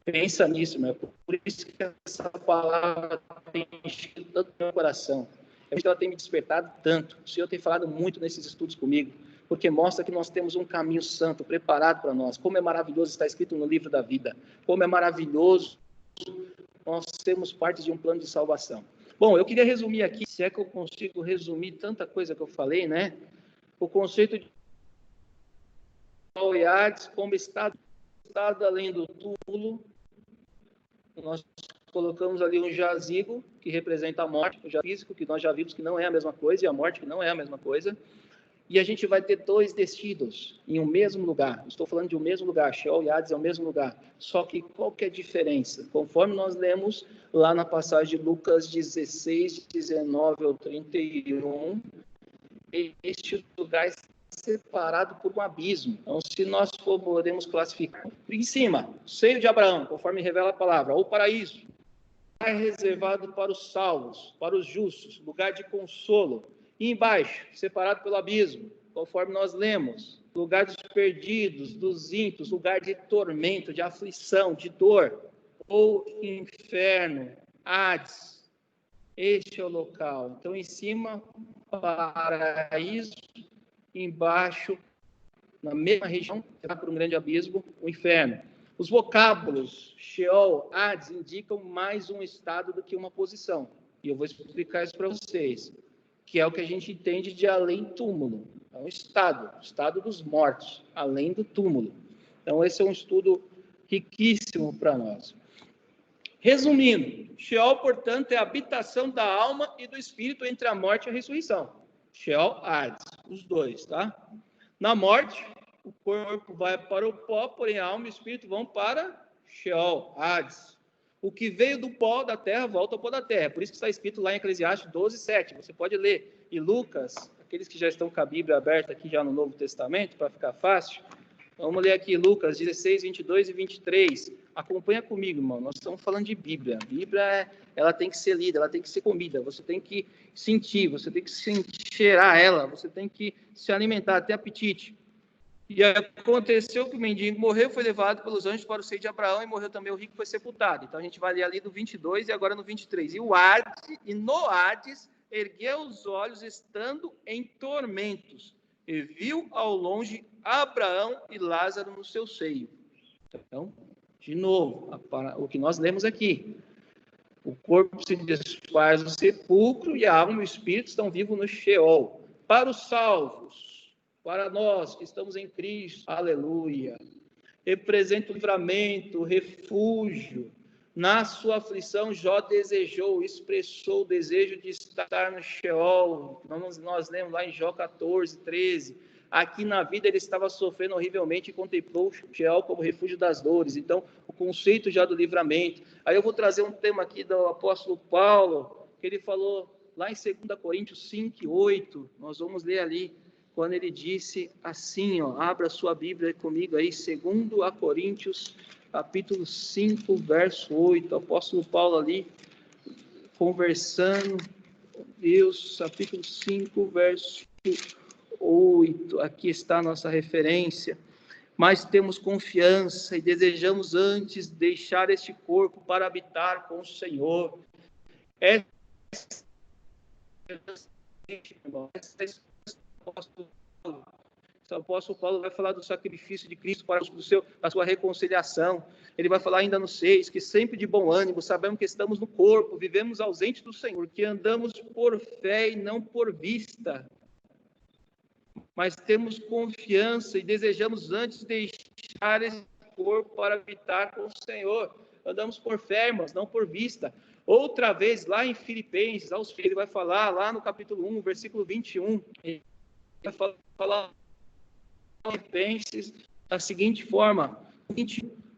Pensa nisso, meu. Por isso que essa palavra tem enchido tanto meu coração. É por isso que ela tem me despertado tanto. O Senhor tem falado muito nesses estudos comigo, porque mostra que nós temos um caminho santo preparado para nós. Como é maravilhoso estar escrito no livro da vida. Como é maravilhoso nós sermos parte de um plano de salvação. Bom, eu queria resumir aqui, se é que eu consigo resumir tanta coisa que eu falei, né? O conceito de Hades como estado além do túmulo. Nós colocamos ali um jazigo, que representa a morte, o físico, que nós já vimos que não é a mesma coisa, e a morte, que não é a mesma coisa. E a gente vai ter dois destinos em um mesmo lugar. Estou falando de um mesmo lugar, Sheol e Hades é o mesmo lugar. Só que qual que é a diferença? Conforme nós lemos lá na passagem de Lucas 16, 19 ao 31, este lugar está separado por um abismo. Então, se nós podemos classificar em cima, seio de Abraão, conforme revela a palavra, o paraíso, lugar reservado para os salvos, para os justos, lugar de consolo. E embaixo, separado pelo abismo, conforme nós lemos, lugar dos perdidos, dos ímpios, lugar de tormento, de aflição, de dor, ou inferno, Hades. Este é o local. Então, em cima, paraíso, embaixo, na mesma região, por um grande abismo, o inferno. Os vocábulos Sheol, Hades, indicam mais um estado do que uma posição. E eu vou explicar isso para vocês, que é o que a gente entende de além túmulo. É um estado dos mortos, além do túmulo. Então, esse é um estudo riquíssimo para nós. Resumindo, Sheol, portanto, é a habitação da alma e do espírito entre a morte e a ressurreição. Sheol, Hades, os dois, tá? Na morte, o corpo vai para o pó, porém a alma e o espírito vão para Sheol, Hades. O que veio do pó da terra volta ao pó da terra. Por isso que está escrito lá em Eclesiastes 12, 7. Você pode ler. E Lucas, aqueles que já estão com a Bíblia aberta aqui já no Novo Testamento, para ficar fácil, vamos ler aqui Lucas 16, 22 e 23. Acompanha comigo, irmão. Nós estamos falando de Bíblia. A Bíblia, ela tem que ser lida, ela tem que ser comida. Você tem que sentir, você tem que cheirar ela, você tem que se alimentar, ter apetite. E aconteceu que o mendigo morreu, foi levado pelos anjos para o seio de Abraão, e morreu também o rico, foi sepultado. Então a gente vai ler ali do 22 e agora no 23. E no Hades ergueu os olhos, estando em tormentos, e viu ao longe Abraão e Lázaro no seu seio. Então, de novo, o que nós lemos aqui. O corpo se desfaz no sepulcro e a alma e o espírito estão vivos no Sheol. Para os salvos, para nós que estamos em Cristo, aleluia. representa o livramento, o refúgio. Na sua aflição, Jó desejou, expressou o desejo de estar no Sheol. Nós lemos lá em Jó 14, 13. Aqui na vida ele estava sofrendo horrivelmente e contemplou o Sheol como refúgio das dores. Então, o conceito já do livramento. Aí eu vou trazer um tema aqui do apóstolo Paulo, que ele falou lá em 2 Coríntios 5, 8. Nós vamos ler ali, quando ele disse assim, ó, abra sua Bíblia comigo aí, 2 Coríntios, capítulo 5, verso 8. O apóstolo Paulo ali, conversando, Deus, capítulo 5, verso 8. Aqui está a nossa referência. Mas temos confiança e desejamos antes deixar este corpo para habitar com o Senhor. Essa o apóstolo Paulo vai falar do sacrifício de Cristo para a sua reconciliação. Ele vai falar ainda no 6, que sempre de bom ânimo, sabemos que estamos no corpo, vivemos ausente do Senhor, que andamos por fé e não por vista. Mas temos confiança e desejamos antes deixar esse corpo para habitar com o Senhor. Andamos por fé, irmãos, não por vista. Outra vez, lá em Filipenses, ele vai falar lá no capítulo 1, versículo 21, ele vai falar em Filipenses da seguinte forma: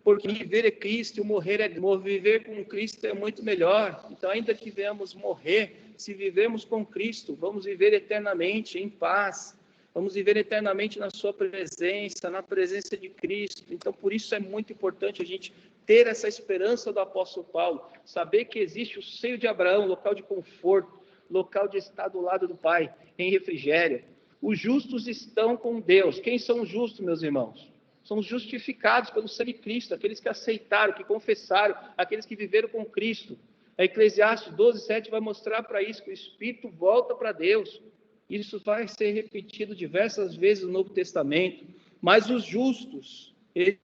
porque viver é Cristo e morrer é viver com Cristo é muito melhor. Então, ainda que venhamos morrer, se vivemos com Cristo, vamos viver eternamente em paz. Vamos viver eternamente na sua presença, na presença de Cristo. Então, por isso é muito importante a gente ter essa esperança do apóstolo Paulo, saber que existe o seio de Abraão, local de conforto, local de estar do lado do Pai, em refrigério. Os justos estão com Deus. Quem são os justos, meus irmãos? São os justificados pelo sangue de Cristo, aqueles que aceitaram, que confessaram, aqueles que viveram com Cristo. A Eclesiastes 12, 7 vai mostrar para isso, que o Espírito volta para Deus. Isso vai ser repetido diversas vezes no Novo Testamento. Mas os justos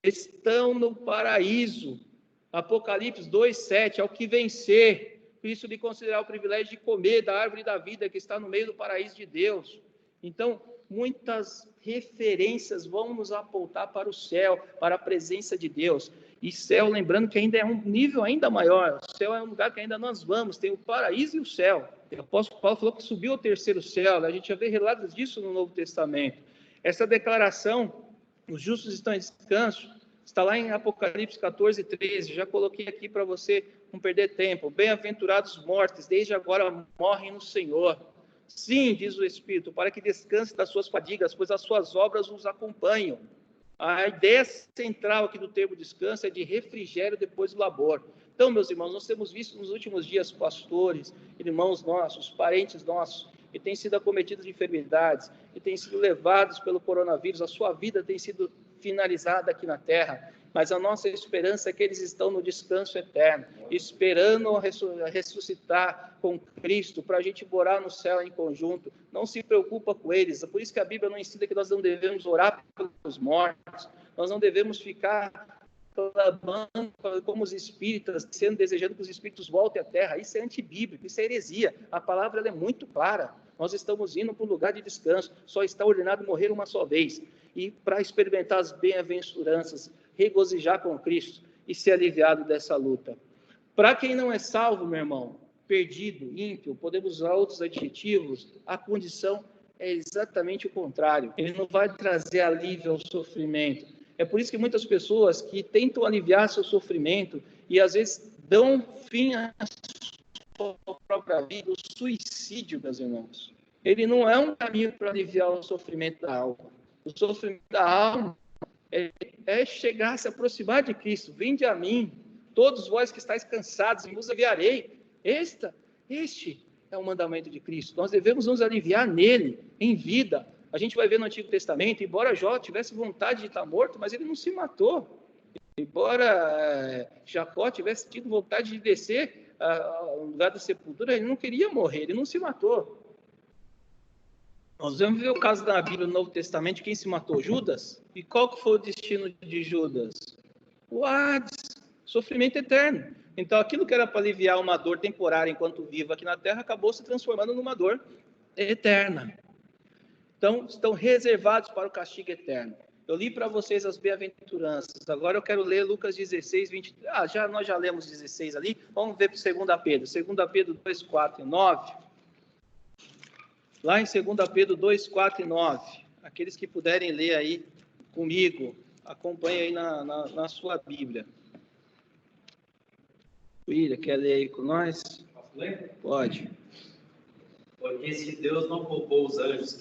estão no paraíso. Apocalipse 2, 7, ao que vencer, Cristo lhe considerar o privilégio de comer da árvore da vida que está no meio do paraíso de Deus. Então, muitas referências vão nos apontar para o céu, para a presença de Deus. E céu, lembrando que ainda é um nível ainda maior. O céu é um lugar que ainda nós vamos, tem o paraíso e o céu. O apóstolo Paulo falou que subiu ao terceiro céu, né? A gente já vê relatos disso no Novo Testamento. Essa declaração, os justos estão em descanso, está lá em Apocalipse 14, 13, já coloquei aqui para você não perder tempo. Bem-aventurados os mortos, desde agora morrem no Senhor. Sim, diz o Espírito, para que descanse das suas fadigas, pois as suas obras os acompanham. A ideia central aqui do termo descanso é de refrigério depois do labor. Então, meus irmãos, nós temos visto nos últimos dias pastores, irmãos nossos, parentes nossos, que têm sido acometidos de enfermidades, que têm sido levados pelo coronavírus, a sua vida tem sido finalizada aqui na terra, mas a nossa esperança é que eles estão no descanso eterno, esperando ressuscitar com Cristo, para a gente morar no céu em conjunto. Não se preocupa com eles, é por isso que a Bíblia não ensina que nós não devemos orar pelos mortos, nós não devemos ficar clamando como os espíritas, desejando que os espíritos voltem à terra. Isso é antibíblico, isso é heresia. A palavra ela é muito clara. Nós estamos indo para um lugar de descanso, só está ordenado morrer uma só vez. E para experimentar as bem-aventuranças, regozijar com Cristo e ser aliviado dessa luta. Para quem não é salvo, meu irmão, perdido, ímpio, podemos usar outros adjetivos, a condição é exatamente o contrário. Ele não vai trazer alívio ao sofrimento. É por isso que muitas pessoas que tentam aliviar seu sofrimento e às vezes dão fim à sua própria vida, o suicídio, meus irmãos. Ele não é um caminho para aliviar o sofrimento da alma. O sofrimento da alma é chegar, se aproximar de Cristo. Vinde a mim, todos vós que estáis cansados, e vos aliviarei. Este é o mandamento de Cristo. Nós devemos nos aliviar nele, em vida. A gente vai ver no Antigo Testamento, embora Jó tivesse vontade de estar morto, mas ele não se matou. Embora Jacó tivesse tido vontade de descer ao lugar da sepultura, ele não queria morrer, ele não se matou. Nós vamos ver o caso da Bíblia no Novo Testamento, quem se matou? Judas. E qual que foi o destino de Judas? O Hades, sofrimento eterno. Então, aquilo que era para aliviar uma dor temporária enquanto vivo aqui na terra, acabou se transformando numa dor eterna. Então, estão reservados para o castigo eterno. Eu li para vocês as bem-aventuranças. Agora eu quero ler Lucas 16, 23. Nós já lemos 16 ali. Vamos ver para 2 Pedro. 2 Pedro 2, 4 e 9. Lá em 2 Pedro 2, 4 e 9. Aqueles que puderem ler aí comigo, acompanhe aí na sua Bíblia. William, quer ler aí com nós? Posso ler? Pode. Porque se Deus não poupou os anjos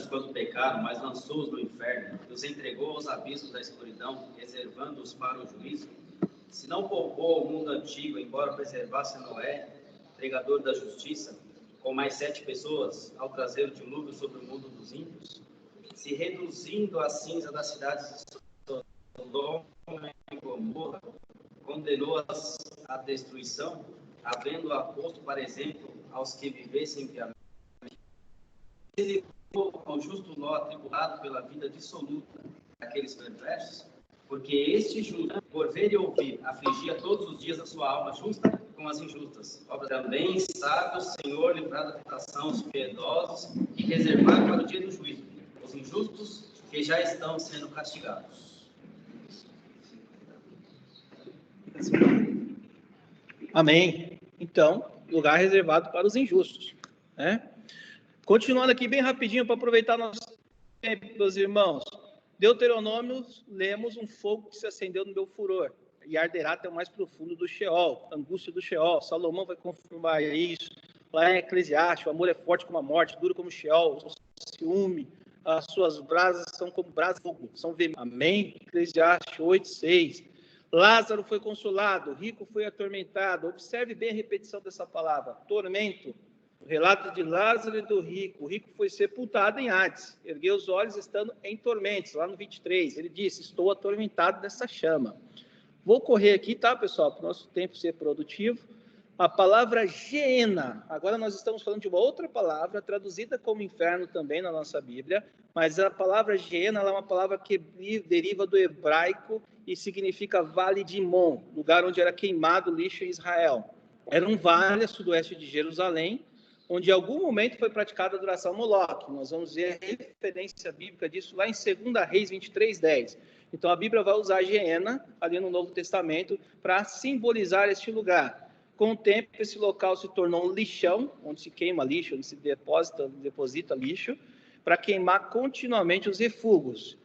quando pecaram, mas lançou-os no inferno, e os entregou aos abismos da escuridão, reservando-os para o juízo, se não poupou o mundo antigo, embora preservasse Noé, pregador da justiça, com mais 7 pessoas, ao trazer o dilúvio sobre o mundo dos ímpios, se reduzindo a cinza das cidades de Sodoma e Gomorra, condenou-as à destruição, havendo-a posto, por exemplo, aos que vivessem piamente. Ele ligou ao justo Ló, atribulado pela vida dissoluta daqueles perversos, porque este justo, por ver e ouvir, afligia todos os dias a sua alma justa com as injustas. Obra também sabe o Senhor livrar da tentação os piedosos e reservar para o dia do juízo os injustos que já estão sendo castigados. Amém. Então, lugar reservado para os injustos, né? Continuando aqui bem rapidinho para aproveitar nosso tempo, meus irmãos. Deuteronômio, lemos um fogo que se acendeu no meu furor e arderá até o mais profundo do Sheol, angústia do Sheol. Salomão vai confirmar isso. Lá em Eclesiastes, o amor é forte como a morte, duro como o Sheol, o ciúme, as suas brasas são como brasas de fogo, são veementas. Amém? Eclesiastes 8:6. Lázaro foi consolado, o rico foi atormentado. Observe bem a repetição dessa palavra, tormento. O relato de Lázaro e do rico. O rico foi sepultado em Hades, ergueu os olhos estando em tormentos, lá no 23. Ele disse, estou atormentado nessa chama. Vou correr aqui, tá, pessoal, para o nosso tempo ser produtivo. A palavra Geena, agora nós estamos falando de uma outra palavra, traduzida como inferno também na nossa Bíblia, mas a palavra Geena é uma palavra que deriva do hebraico e significa Vale de Imon, lugar onde era queimado o lixo em Israel. Era um vale a sudoeste de Jerusalém, onde em algum momento foi praticada a adoração a Moloque. Nós vamos ver a referência bíblica disso lá em 2 Reis 23:10. Então a Bíblia vai usar Geena, ali no Novo Testamento, para simbolizar este lugar. Com o tempo, esse local se tornou um lixão, onde se queima lixo, onde se deposita lixo, para queimar continuamente os refugos.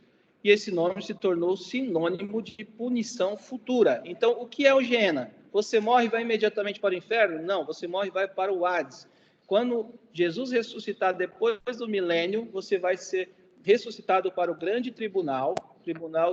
E esse nome se tornou sinônimo de punição futura. Então, o que é o Geena? Você morre e vai imediatamente para o inferno? Não, você morre e vai para o Hades. Quando Jesus ressuscitar depois do milênio, você vai ser ressuscitado para o grande tribunal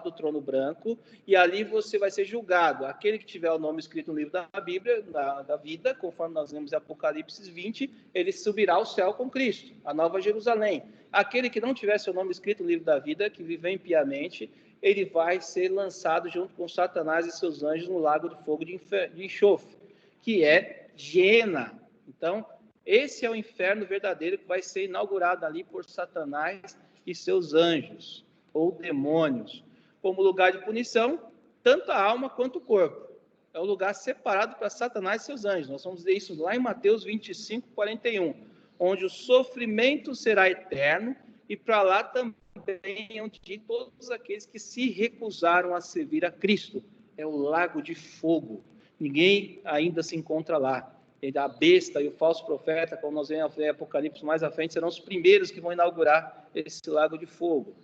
do trono branco, e ali você vai ser julgado. Aquele que tiver o nome escrito no livro da Bíblia, da vida, conforme nós lemos em Apocalipse 20, ele subirá ao céu com Cristo, a Nova Jerusalém. Aquele que não tiver seu nome escrito no livro da vida, que viver impiamente, ele vai ser lançado junto com Satanás e seus anjos no lago de fogo de enxofre, que é Geena. Então, esse é o inferno verdadeiro que vai ser inaugurado ali por Satanás e seus anjos, ou demônios, como lugar de punição, tanto a alma quanto o corpo. É um lugar separado para Satanás e seus anjos. Nós vamos ver isso lá em Mateus 25:41, onde o sofrimento será eterno, e para lá também onde ir todos aqueles que se recusaram a servir a Cristo. É o lago de fogo. Ninguém ainda se encontra lá. A besta e o falso profeta, como nós vemos em Apocalipse mais à frente, serão os primeiros que vão inaugurar esse lago de fogo.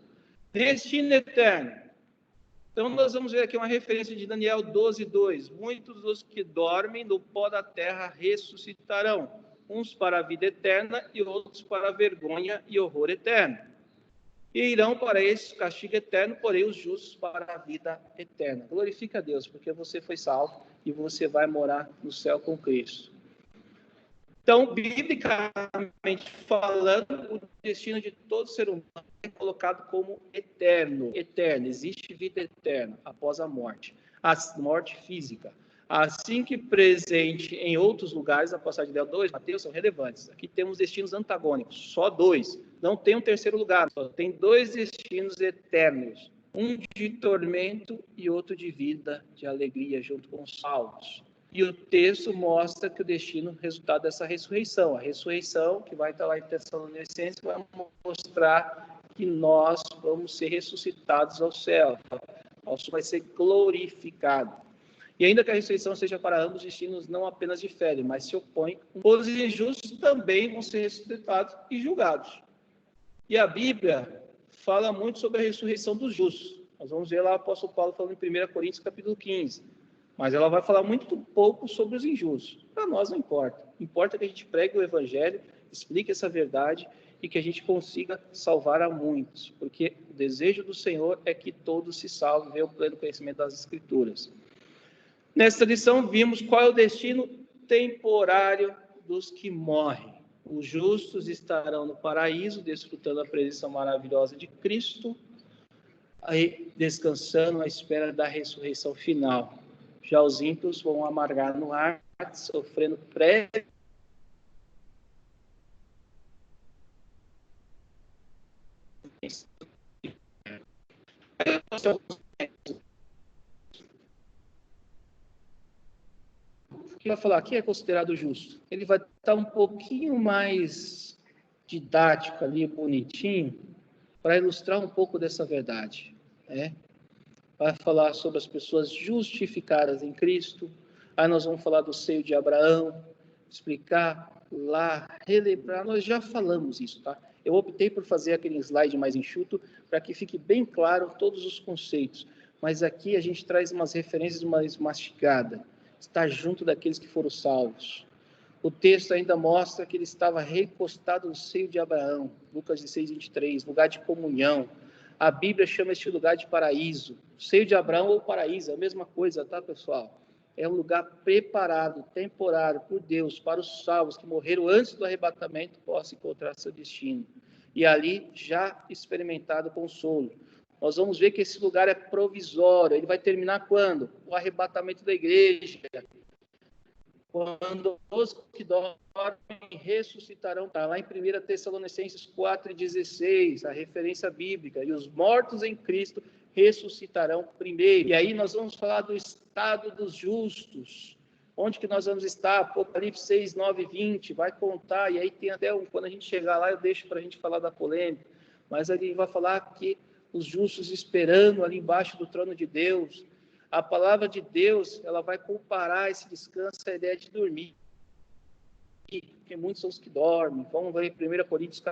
Destino eterno. Então, nós vamos ver aqui uma referência de Daniel 12:2. Muitos dos que dormem no pó da terra ressuscitarão, uns para a vida eterna e outros para a vergonha e horror eterno. E irão para esse castigo eterno, porém os justos para a vida eterna. Glorifica a Deus, porque você foi salvo e você vai morar no céu com Cristo. Então, biblicamente falando, o destino de todo ser humano é colocado como eterno. Eterno, existe vida eterna após a morte física. Assim que presente em outros lugares, a passagem de 2, Mateus, são relevantes. Aqui temos destinos antagônicos, só 2. Não tem um terceiro lugar, só tem 2 destinos eternos. Um de tormento e outro de vida, de alegria, junto com os salvos. E o texto mostra que o destino, resultado dessa ressurreição. A ressurreição, que vai estar lá em Tessalonicenses, vai mostrar que nós vamos ser ressuscitados ao céu. Nosso vai ser glorificado. E ainda que a ressurreição seja para ambos destinos, não apenas de fé, mas se opõe, os injustos também vão ser ressuscitados e julgados. E a Bíblia fala muito sobre a ressurreição dos justos. Nós vamos ver lá o apóstolo Paulo falando em 1 Coríntios capítulo 15. Mas ela vai falar muito pouco sobre os injustos. Para nós não importa. Importa que a gente pregue o evangelho, explique essa verdade e que a gente consiga salvar a muitos. Porque o desejo do Senhor é que todos se salvem, venham ao pleno conhecimento das Escrituras. Nesta lição, vimos qual é o destino temporário dos que morrem. Os justos estarão no paraíso, desfrutando a presença maravilhosa de Cristo, aí descansando à espera da ressurreição final. Já os ímpios vão amargar no ar, sofrendo O que vai falar aqui é considerado justo. Ele vai estar um pouquinho mais didático ali, bonitinho, para ilustrar um pouco dessa verdade, né? Vai falar sobre as pessoas justificadas em Cristo. Aí nós vamos falar do seio de Abraão, explicar lá, relembrar. Nós já falamos isso, tá? Eu optei por fazer aquele slide mais enxuto para que fique bem claro todos os conceitos. Mas aqui a gente traz umas referências mais mastigadas. Está junto daqueles que foram salvos. O texto ainda mostra que ele estava recostado no seio de Abraão, Lucas 16, 23, lugar de comunhão. A Bíblia chama este lugar de paraíso. Seio de Abraão ou paraíso, é a mesma coisa, tá, pessoal? É um lugar preparado, temporário, por Deus, para os salvos que morreram antes do arrebatamento, possam encontrar seu destino. E ali, já experimentado consolo. Nós vamos ver que esse lugar é provisório. Ele vai terminar quando? O arrebatamento da igreja. Quando os que dormem ressuscitarão. Está lá em 1 Tessalonicenses 4,16, a referência bíblica. E os mortos em Cristo ressuscitarão primeiro. E aí nós vamos falar do estado dos justos. Onde que nós vamos estar? Apocalipse 6, 9, 20. Vai contar. E aí tem até quando a gente chegar lá, eu deixo para a gente falar da polêmica. Mas ali vai falar que os justos esperando ali embaixo do trono de Deus. A palavra de Deus, ela vai comparar esse descanso à ideia de dormir. Porque muitos são os que dormem. Vamos ver 1 Coríntios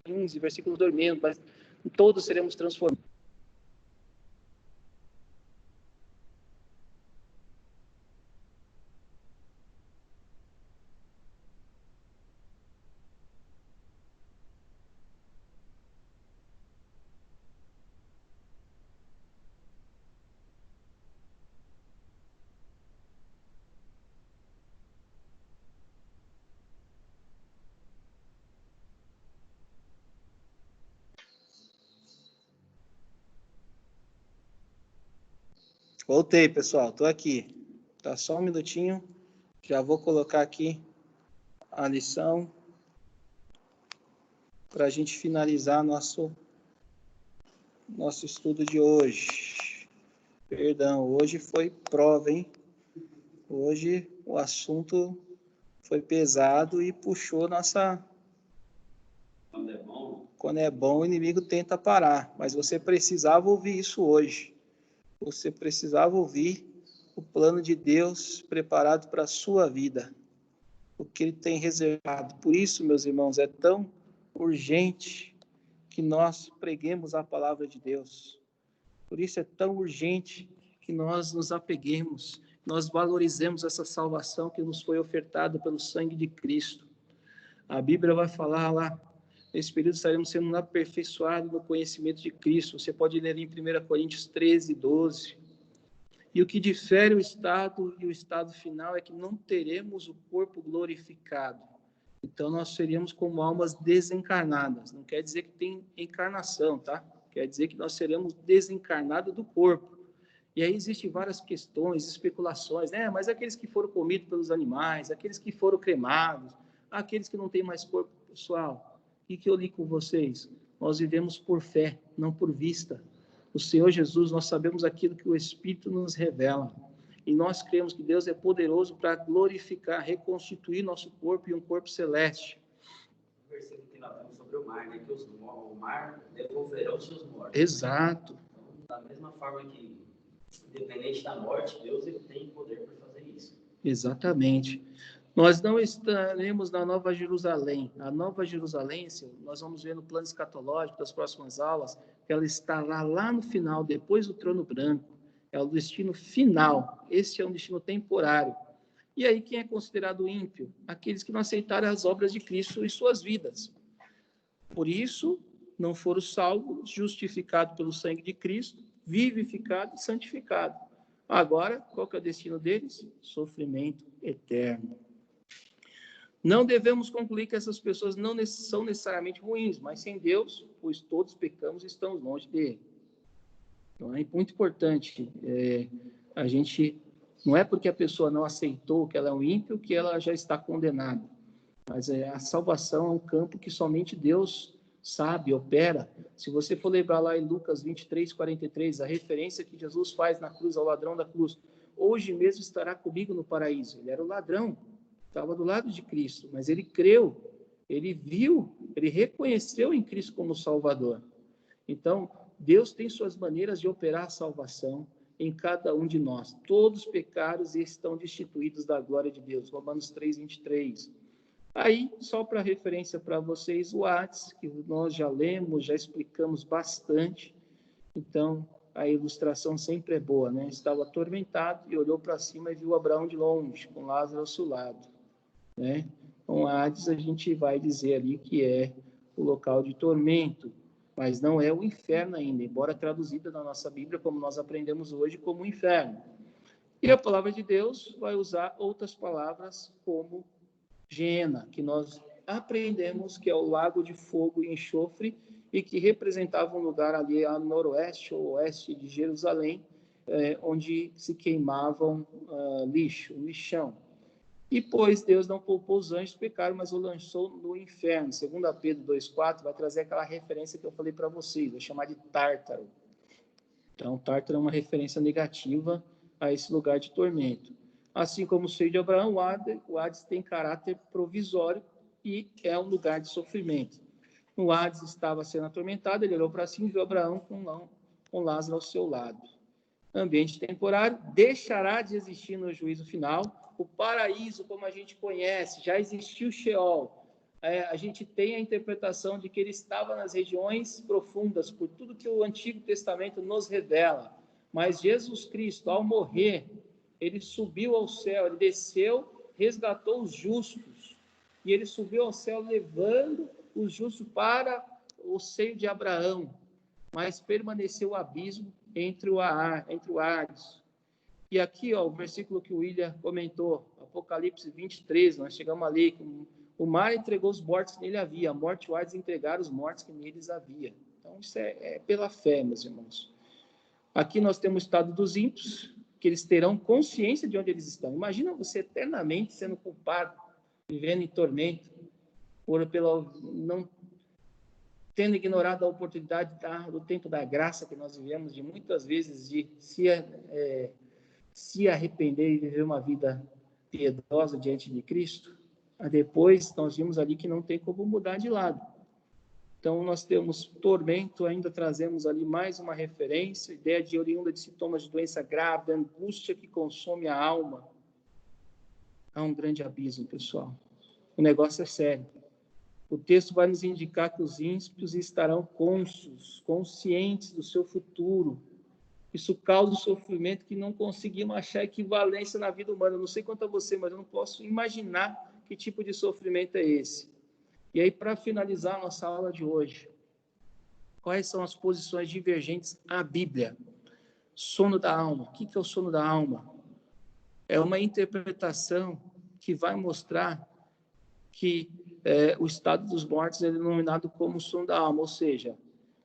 15, versículo dormindo, mas todos seremos transformados. Voltei, pessoal, estou aqui. Tá só um minutinho, já vou colocar aqui a lição para a gente finalizar nosso estudo de hoje. Perdão, hoje foi prova, hein? Hoje o assunto foi pesado e puxou nossa... Quando é bom, o inimigo tenta parar, mas você precisava ouvir isso hoje. Você precisava ouvir o plano de Deus preparado para a sua vida, o que Ele tem reservado. Por isso, meus irmãos, é tão urgente que nós preguemos a palavra de Deus. Por isso é tão urgente que nós nos apeguemos, nós valorizemos essa salvação que nos foi ofertada pelo sangue de Cristo. A Bíblia vai falar lá, nesse período estaremos sendo aperfeiçoados no conhecimento de Cristo. Você pode ler em 1 Coríntios 13, 12. E o que difere o estado e o estado final é que não teremos o corpo glorificado. Então, nós seríamos como almas desencarnadas. Não quer dizer que tem encarnação, tá? Quer dizer que nós seremos desencarnados do corpo. E aí existem várias questões, especulações, né? Mas aqueles que foram comidos pelos animais, aqueles que foram cremados, aqueles que não têm mais corpo, pessoal, o que eu li com vocês? Nós vivemos por fé, não por vista. O Senhor Jesus, nós sabemos aquilo que o Espírito nos revela. E nós cremos que Deus é poderoso para glorificar, reconstituir nosso corpo em um corpo celeste. O versículo que nós temos sobre o mar, né? Que o mar devolverá os seus mortos. Exato. Então, da mesma forma que, independente da morte, Deus ele tem poder para fazer isso. Exatamente. Nós não estaremos na Nova Jerusalém. A Nova Jerusalém, nós vamos ver no plano escatológico das próximas aulas, que ela estará lá no final, depois do trono branco. É o destino final. Este é um destino temporário. E aí, quem é considerado ímpio? Aqueles que não aceitaram as obras de Cristo em suas vidas. Por isso, não foram salvos, justificados pelo sangue de Cristo, vivificados e santificados. Agora, qual que é o destino deles? Sofrimento eterno. Não devemos concluir que essas pessoas não são necessariamente ruins, mas sem Deus, pois todos pecamos e estamos longe dele. Então, é muito importante a gente... Não é porque a pessoa não aceitou que ela é um ímpio que ela já está condenada. Mas a salvação é um campo que somente Deus sabe, opera. Se você for lembrar lá em Lucas 23, 43, a referência que Jesus faz na cruz ao ladrão da cruz, hoje mesmo estará comigo no paraíso. Ele era o ladrão, estava do lado de Cristo, mas ele creu, ele viu, ele reconheceu em Cristo como Salvador. Então, Deus tem suas maneiras de operar a salvação em cada um de nós. Todos pecados e estão destituídos da glória de Deus. Romanos 3, 23. Aí, só para referência para vocês, o Hades, que nós já lemos, já explicamos bastante. Então, a ilustração sempre é boa, né? Estava atormentado e olhou para cima e viu Abraão de longe, com Lázaro ao seu lado, né? Então, Hades, a gente vai dizer ali que é o local de tormento, mas não é o inferno ainda, embora traduzida na nossa Bíblia, como nós aprendemos hoje, como inferno. E a palavra de Deus vai usar outras palavras como Geena, que nós aprendemos que é o lago de fogo e enxofre e que representava um lugar ali a noroeste ou oeste de Jerusalém, onde se queimavam lixo, um lixão. E, pois, Deus não poupou os anjos que pecaram, mas o lançou no inferno. 2 Pedro 2,4 vai trazer aquela referência que eu falei para vocês, vai chamar de Tártaro. Então, Tártaro é uma referência negativa a esse lugar de tormento. Assim como o seio de Abraão, o Hades tem caráter provisório e é um lugar de sofrimento. O Hades estava sendo atormentado, ele olhou para cima e viu Abraão com Lázaro ao seu lado. Ambiente temporário, deixará de existir no juízo final. O paraíso, como a gente conhece, já existiu Sheol. A gente tem a interpretação de que ele estava nas regiões profundas, por tudo que o Antigo Testamento nos revela. Mas Jesus Cristo, ao morrer, ele subiu ao céu, ele desceu, resgatou os justos. E ele subiu ao céu, levando os justos para o seio de Abraão. Mas permaneceu o abismo entre o Hades. E aqui, o versículo que o William comentou, Apocalipse 23, nós chegamos ali, o mar entregou os mortos que nele havia, a morte e o Hades entregaram os mortos que neles havia. Então, isso é pela fé, meus irmãos. Aqui nós temos o estado dos ímpios, que eles terão consciência de onde eles estão. Imagina você eternamente sendo culpado, vivendo em tormento, não tendo ignorado a oportunidade do tempo da graça que nós vivemos, de muitas vezes de se arrepender e viver uma vida piedosa diante de Cristo. Depois nós vimos ali que não tem como mudar de lado. Então nós temos tormento, ainda trazemos ali mais uma referência, ideia de oriunda de sintomas de doença grave, angústia que consome a alma. Há um grande abismo, pessoal. O negócio é sério. O texto vai nos indicar que os ímpios estarão conscientes do seu futuro. Isso causa um sofrimento que não conseguimos achar equivalência na vida humana. Eu não sei quanto a você, mas eu não posso imaginar que tipo de sofrimento é esse. E aí, para finalizar a nossa aula de hoje, quais são as posições divergentes à Bíblia? Sono da alma. O que é o sono da alma? É uma interpretação que vai mostrar que o estado dos mortos é denominado como sono da alma, ou seja,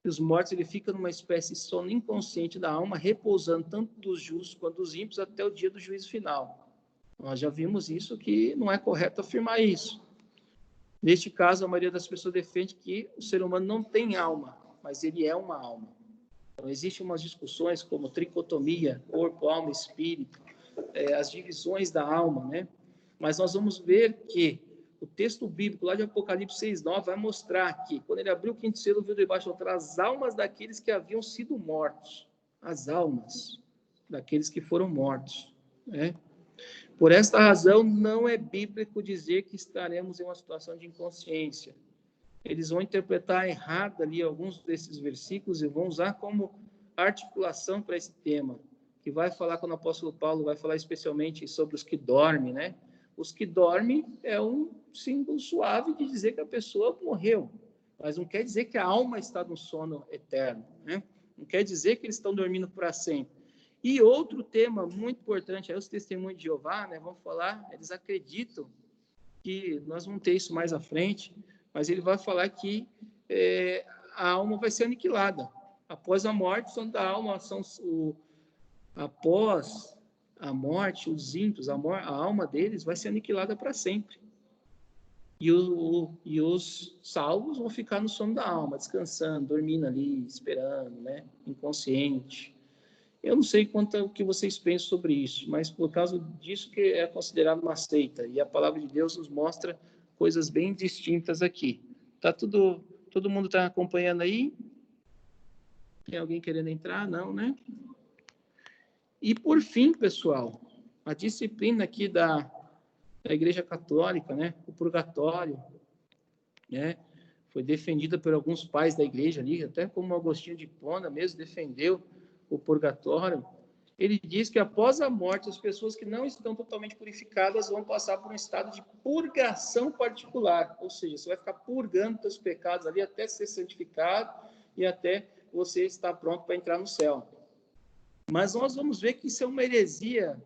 os mortos ele fica numa espécie de sono inconsciente da alma, repousando tanto dos justos quanto dos ímpios até o dia do juízo final. Nós já vimos isso, que não é correto afirmar isso. Neste caso, a maioria das pessoas defende que o ser humano não tem alma, mas ele é uma alma. Então, existem umas discussões como tricotomia, corpo, alma, espírito, as divisões da alma, né? Mas nós vamos ver que o texto bíblico lá de Apocalipse 6:9 vai mostrar que, quando ele abriu o quinto selo, viu debaixo do altar as almas daqueles que haviam sido mortos. As almas daqueles que foram mortos, né? Por esta razão, não é bíblico dizer que estaremos em uma situação de inconsciência. Eles vão interpretar errado ali alguns desses versículos e vão usar como articulação para esse tema, que vai falar, quando o apóstolo Paulo vai falar especialmente sobre os que dormem, né? Os que dormem é um símbolo suave de dizer que a pessoa morreu, mas não quer dizer que a alma está no sono eterno, né? Não quer dizer que eles estão dormindo para sempre. E outro tema muito importante, aí os testemunhos de Jeová, né, vão falar, eles acreditam que nós vamos ter isso mais à frente, mas ele vai falar que a alma vai ser aniquilada. Após a morte, o sono da alma após a morte, os ímpios, a alma deles vai ser aniquilada para sempre. E os salvos vão ficar no sono da alma, descansando, dormindo ali, esperando, né, inconsciente. Eu não sei quanto o que vocês pensam sobre isso, mas por causa disso que é considerado uma seita, e a palavra de Deus nos mostra coisas bem distintas aqui. Todo mundo está acompanhando aí? Tem alguém querendo entrar? Não, né? E por fim, pessoal, a disciplina aqui da Igreja Católica, né? O purgatório, né? Foi defendida por alguns pais da igreja ali, até como Agostinho de Hipona mesmo defendeu o purgatório. Ele diz que após a morte, as pessoas que não estão totalmente purificadas vão passar por um estado de purgação particular, ou seja, você vai ficar purgando seus pecados ali até ser santificado e até você estar pronto para entrar no céu. Mas nós vamos ver que isso é uma heresia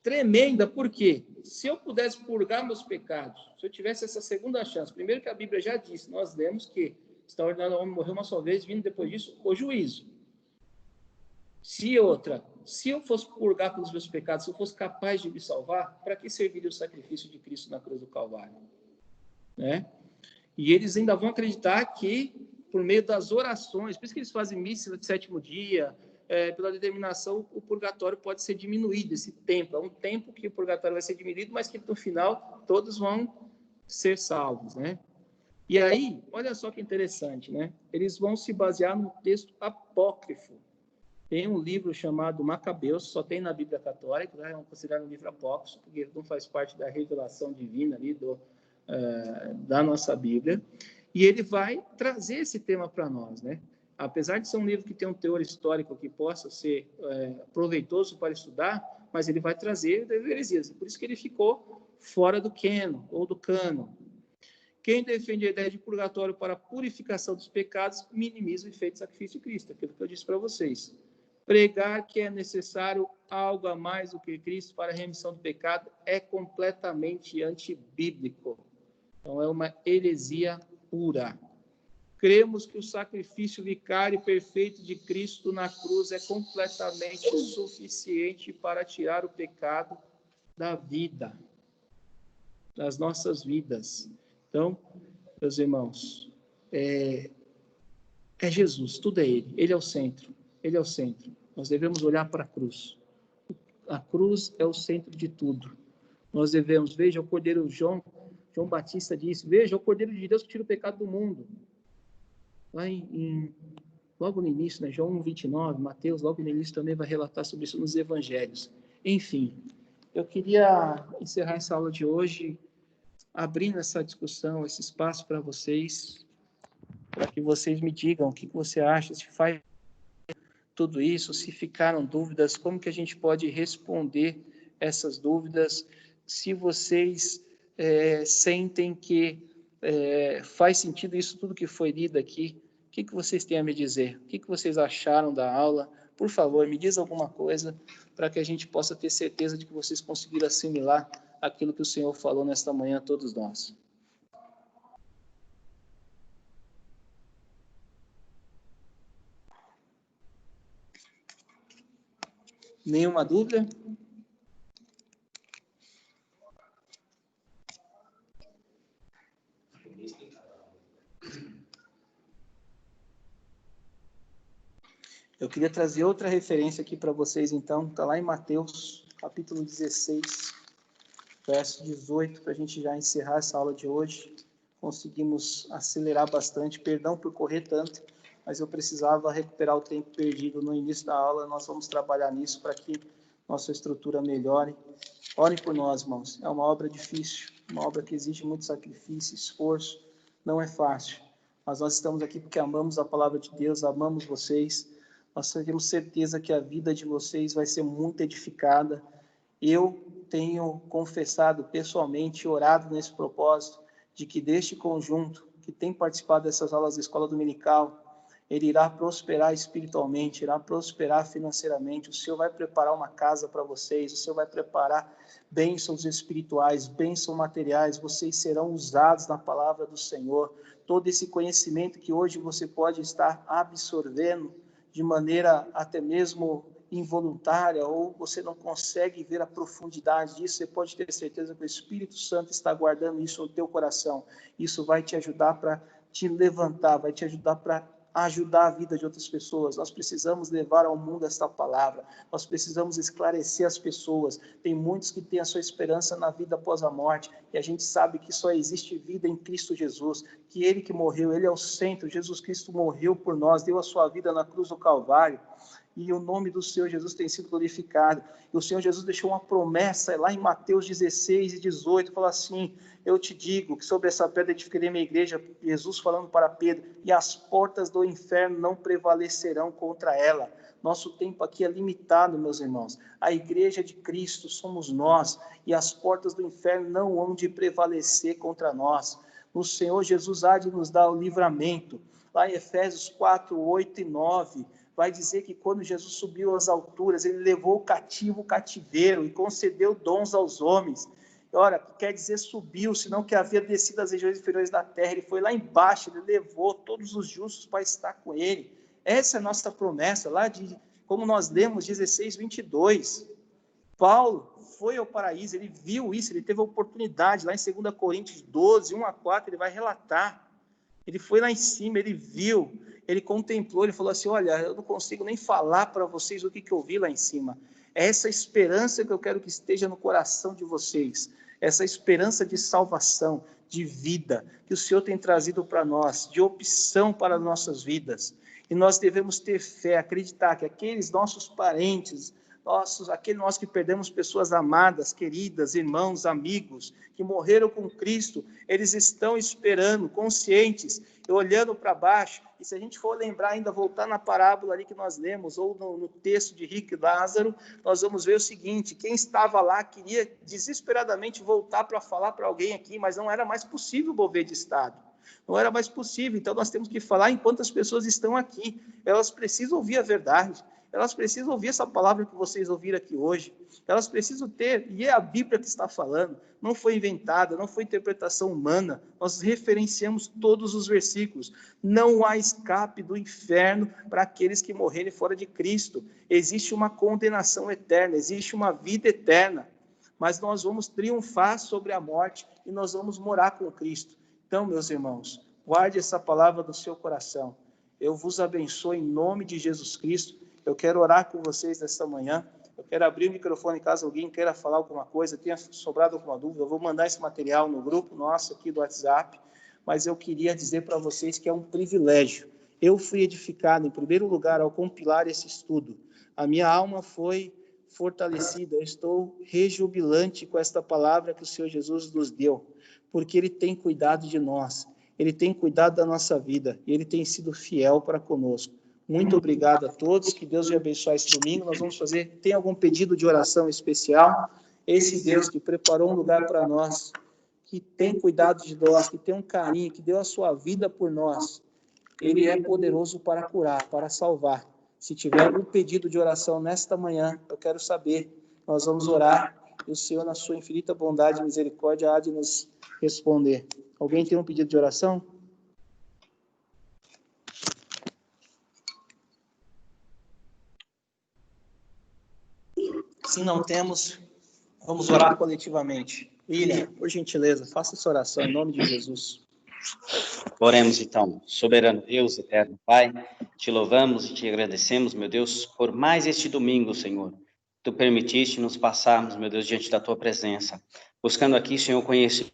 tremenda, porque se eu pudesse purgar meus pecados, se eu tivesse essa segunda chance, primeiro que a Bíblia já disse, nós lemos que está ordenado ao homem morrer uma só vez, vindo depois disso o juízo. Se eu fosse purgar pelos meus pecados, se eu fosse capaz de me salvar, para que serviria o sacrifício de Cristo na cruz do Calvário? Né? E eles ainda vão acreditar que, por meio das orações, por isso que eles fazem missa de sétimo dia, pela determinação, o purgatório pode ser diminuído, esse tempo. É um tempo que o purgatório vai ser diminuído, mas que no final todos vão ser salvos, né? E aí, olha só que interessante, né? Eles vão se basear no texto apócrifo. Tem um livro chamado Macabeus, só tem na Bíblia Católica, né? É considerado um livro apócrifo, porque não faz parte da revelação divina ali da nossa Bíblia. E ele vai trazer esse tema para nós, né? Apesar de ser um livro que tem um teor histórico que possa ser proveitoso para estudar, mas ele vai trazer heresias. Por isso que ele ficou fora do cânon, ou do cânon. Quem defende a ideia de purgatório para a purificação dos pecados minimiza o efeito do sacrifício de Cristo, aquilo que eu disse para vocês. Pregar que é necessário algo a mais do que Cristo para a remissão do pecado é completamente antibíblico. Então, é uma heresia pura. Cremos que o sacrifício vicário perfeito de Cristo na cruz é completamente suficiente para tirar o pecado da vida, das nossas vidas. Então, meus irmãos, é Jesus, tudo é Ele. Ele é o centro. Ele é o centro. Nós devemos olhar para a cruz. A cruz é o centro de tudo. Nós devemos, veja o Cordeiro João Batista disse, veja o Cordeiro de Deus que tira o pecado do mundo. Lá logo no início, né, João 1:29, Mateus, logo no início também vai relatar sobre isso nos evangelhos. Enfim, eu queria encerrar essa aula de hoje abrindo essa discussão, esse espaço para vocês, para que vocês me digam o que você acha, se faz tudo isso, se ficaram dúvidas, como que a gente pode responder essas dúvidas, se vocês sentem que faz sentido isso tudo que foi lido aqui, o que vocês têm a me dizer? O que vocês acharam da aula? Por favor, me diz alguma coisa para que a gente possa ter certeza de que vocês conseguiram assimilar aquilo que o Senhor falou nesta manhã a todos nós. Nenhuma dúvida? Eu queria trazer outra referência aqui para vocês, então. Está lá em Mateus, capítulo 16. verso 18, para a gente já encerrar essa aula de hoje. Conseguimos acelerar bastante, perdão por correr tanto, mas eu precisava recuperar o tempo perdido no início da aula. Nós vamos trabalhar nisso para que nossa estrutura melhore. Orem por nós, irmãos. É uma obra difícil, uma obra que exige muito sacrifício, esforço. Não é fácil, mas nós estamos aqui porque amamos a palavra de Deus, amamos vocês. Nós temos certeza que a vida de vocês vai ser muito edificada. Eu tenho confessado pessoalmente, orado nesse propósito, de que deste conjunto que tem participado dessas aulas da escola dominical, ele irá prosperar espiritualmente, irá prosperar financeiramente. O Senhor vai preparar uma casa para vocês, o Senhor vai preparar bênçãos espirituais, bênçãos materiais. Vocês serão usados na palavra do Senhor. Todo esse conhecimento que hoje você pode estar absorvendo de maneira até mesmo involuntária, ou você não consegue ver a profundidade disso, você pode ter certeza que o Espírito Santo está guardando isso no teu coração. Isso vai te ajudar para te levantar, vai te ajudar para ajudar a vida de outras pessoas. Nós precisamos levar ao mundo esta palavra, nós precisamos esclarecer as pessoas. Tem muitos que têm a sua esperança na vida após a morte, e a gente sabe que só existe vida em Cristo Jesus, que Ele que morreu, Ele é o centro. Jesus Cristo morreu por nós, deu a sua vida na cruz do Calvário, e o nome do Senhor Jesus tem sido glorificado. E o Senhor Jesus deixou uma promessa lá em Mateus 16 e 18, fala assim: eu te digo que sobre essa pedra edificarei minha igreja, Jesus falando para Pedro, e as portas do inferno não prevalecerão contra ela. Nosso tempo aqui é limitado, meus irmãos. A igreja de Cristo somos nós, e as portas do inferno não hão de prevalecer contra nós. O Senhor Jesus há de nos dar o livramento. Lá em Efésios 4, 8 e 9, vai dizer que quando Jesus subiu às alturas, ele levou o cativo o cativeiro e concedeu dons aos homens. Ora, quer dizer subiu, senão que havia descido às regiões inferiores da terra. Ele foi lá embaixo, ele levou todos os justos para estar com ele. Essa é a nossa promessa, lá de, como nós lemos, 16, 22. Paulo foi ao paraíso, ele viu isso, ele teve a oportunidade, lá em 2 Coríntios 12, 1 a 4, ele vai relatar. Ele foi lá em cima, ele viu, ele contemplou, ele falou assim: olha, eu não consigo nem falar para vocês o que eu vi lá em cima. É essa esperança que eu quero que esteja no coração de vocês, essa esperança de salvação, de vida, que o Senhor tem trazido para nós, de opção para as nossas vidas. E nós devemos ter fé, acreditar que aqueles nossos parentes, aquele nós que perdemos pessoas amadas, queridas, irmãos, amigos, que morreram com Cristo, eles estão esperando, conscientes, olhando para baixo. E se a gente for lembrar ainda, voltar na parábola ali que nós lemos, ou no texto de Rico e Lázaro, nós vamos ver o seguinte: quem estava lá queria desesperadamente voltar para falar para alguém aqui, mas não era mais possível mover de estado. Não era mais possível. Então nós temos que falar enquanto as pessoas estão aqui. Elas precisam ouvir a verdade. Elas precisam ouvir essa palavra que vocês ouviram aqui hoje. Elas precisam ter, e é a Bíblia que está falando, não foi inventada, não foi interpretação humana. Nós referenciamos todos os versículos. Não há escape do inferno para aqueles que morrerem fora de Cristo. Existe uma condenação eterna, existe uma vida eterna. Mas nós vamos triunfar sobre a morte e nós vamos morar com Cristo. Então, meus irmãos, guarde essa palavra no seu coração. Eu vos abençoo em nome de Jesus Cristo. Eu quero orar com vocês nesta manhã. Eu quero abrir o microfone caso alguém queira falar alguma coisa, tenha sobrado alguma dúvida. Eu vou mandar esse material no grupo nosso aqui do WhatsApp, mas eu queria dizer para vocês que é um privilégio. Eu fui edificado, em primeiro lugar, ao compilar esse estudo. A minha alma foi fortalecida. Eu estou rejubilante com esta palavra que o Senhor Jesus nos deu, porque Ele tem cuidado de nós, Ele tem cuidado da nossa vida, e Ele tem sido fiel para conosco. Muito obrigado a todos, que Deus te abençoe esse domingo. Nós vamos fazer, tem algum pedido de oração especial? Esse Deus que preparou um lugar para nós, que tem cuidado de nós, que tem um carinho, que deu a sua vida por nós, Ele é poderoso para curar, para salvar. Se tiver algum pedido de oração nesta manhã, eu quero saber, nós vamos orar, e o Senhor, na sua infinita bondade e misericórdia, há de nos responder. Alguém tem um pedido de oração? Se não temos, vamos orar coletivamente. William, por gentileza, faça essa oração em nome de Jesus. Oremos então. Soberano Deus, eterno Pai, te louvamos e te agradecemos, meu Deus, por mais este domingo, Senhor. Tu permitiste nos passarmos, meu Deus, diante da tua presença. buscando aqui, Senhor, conhecimento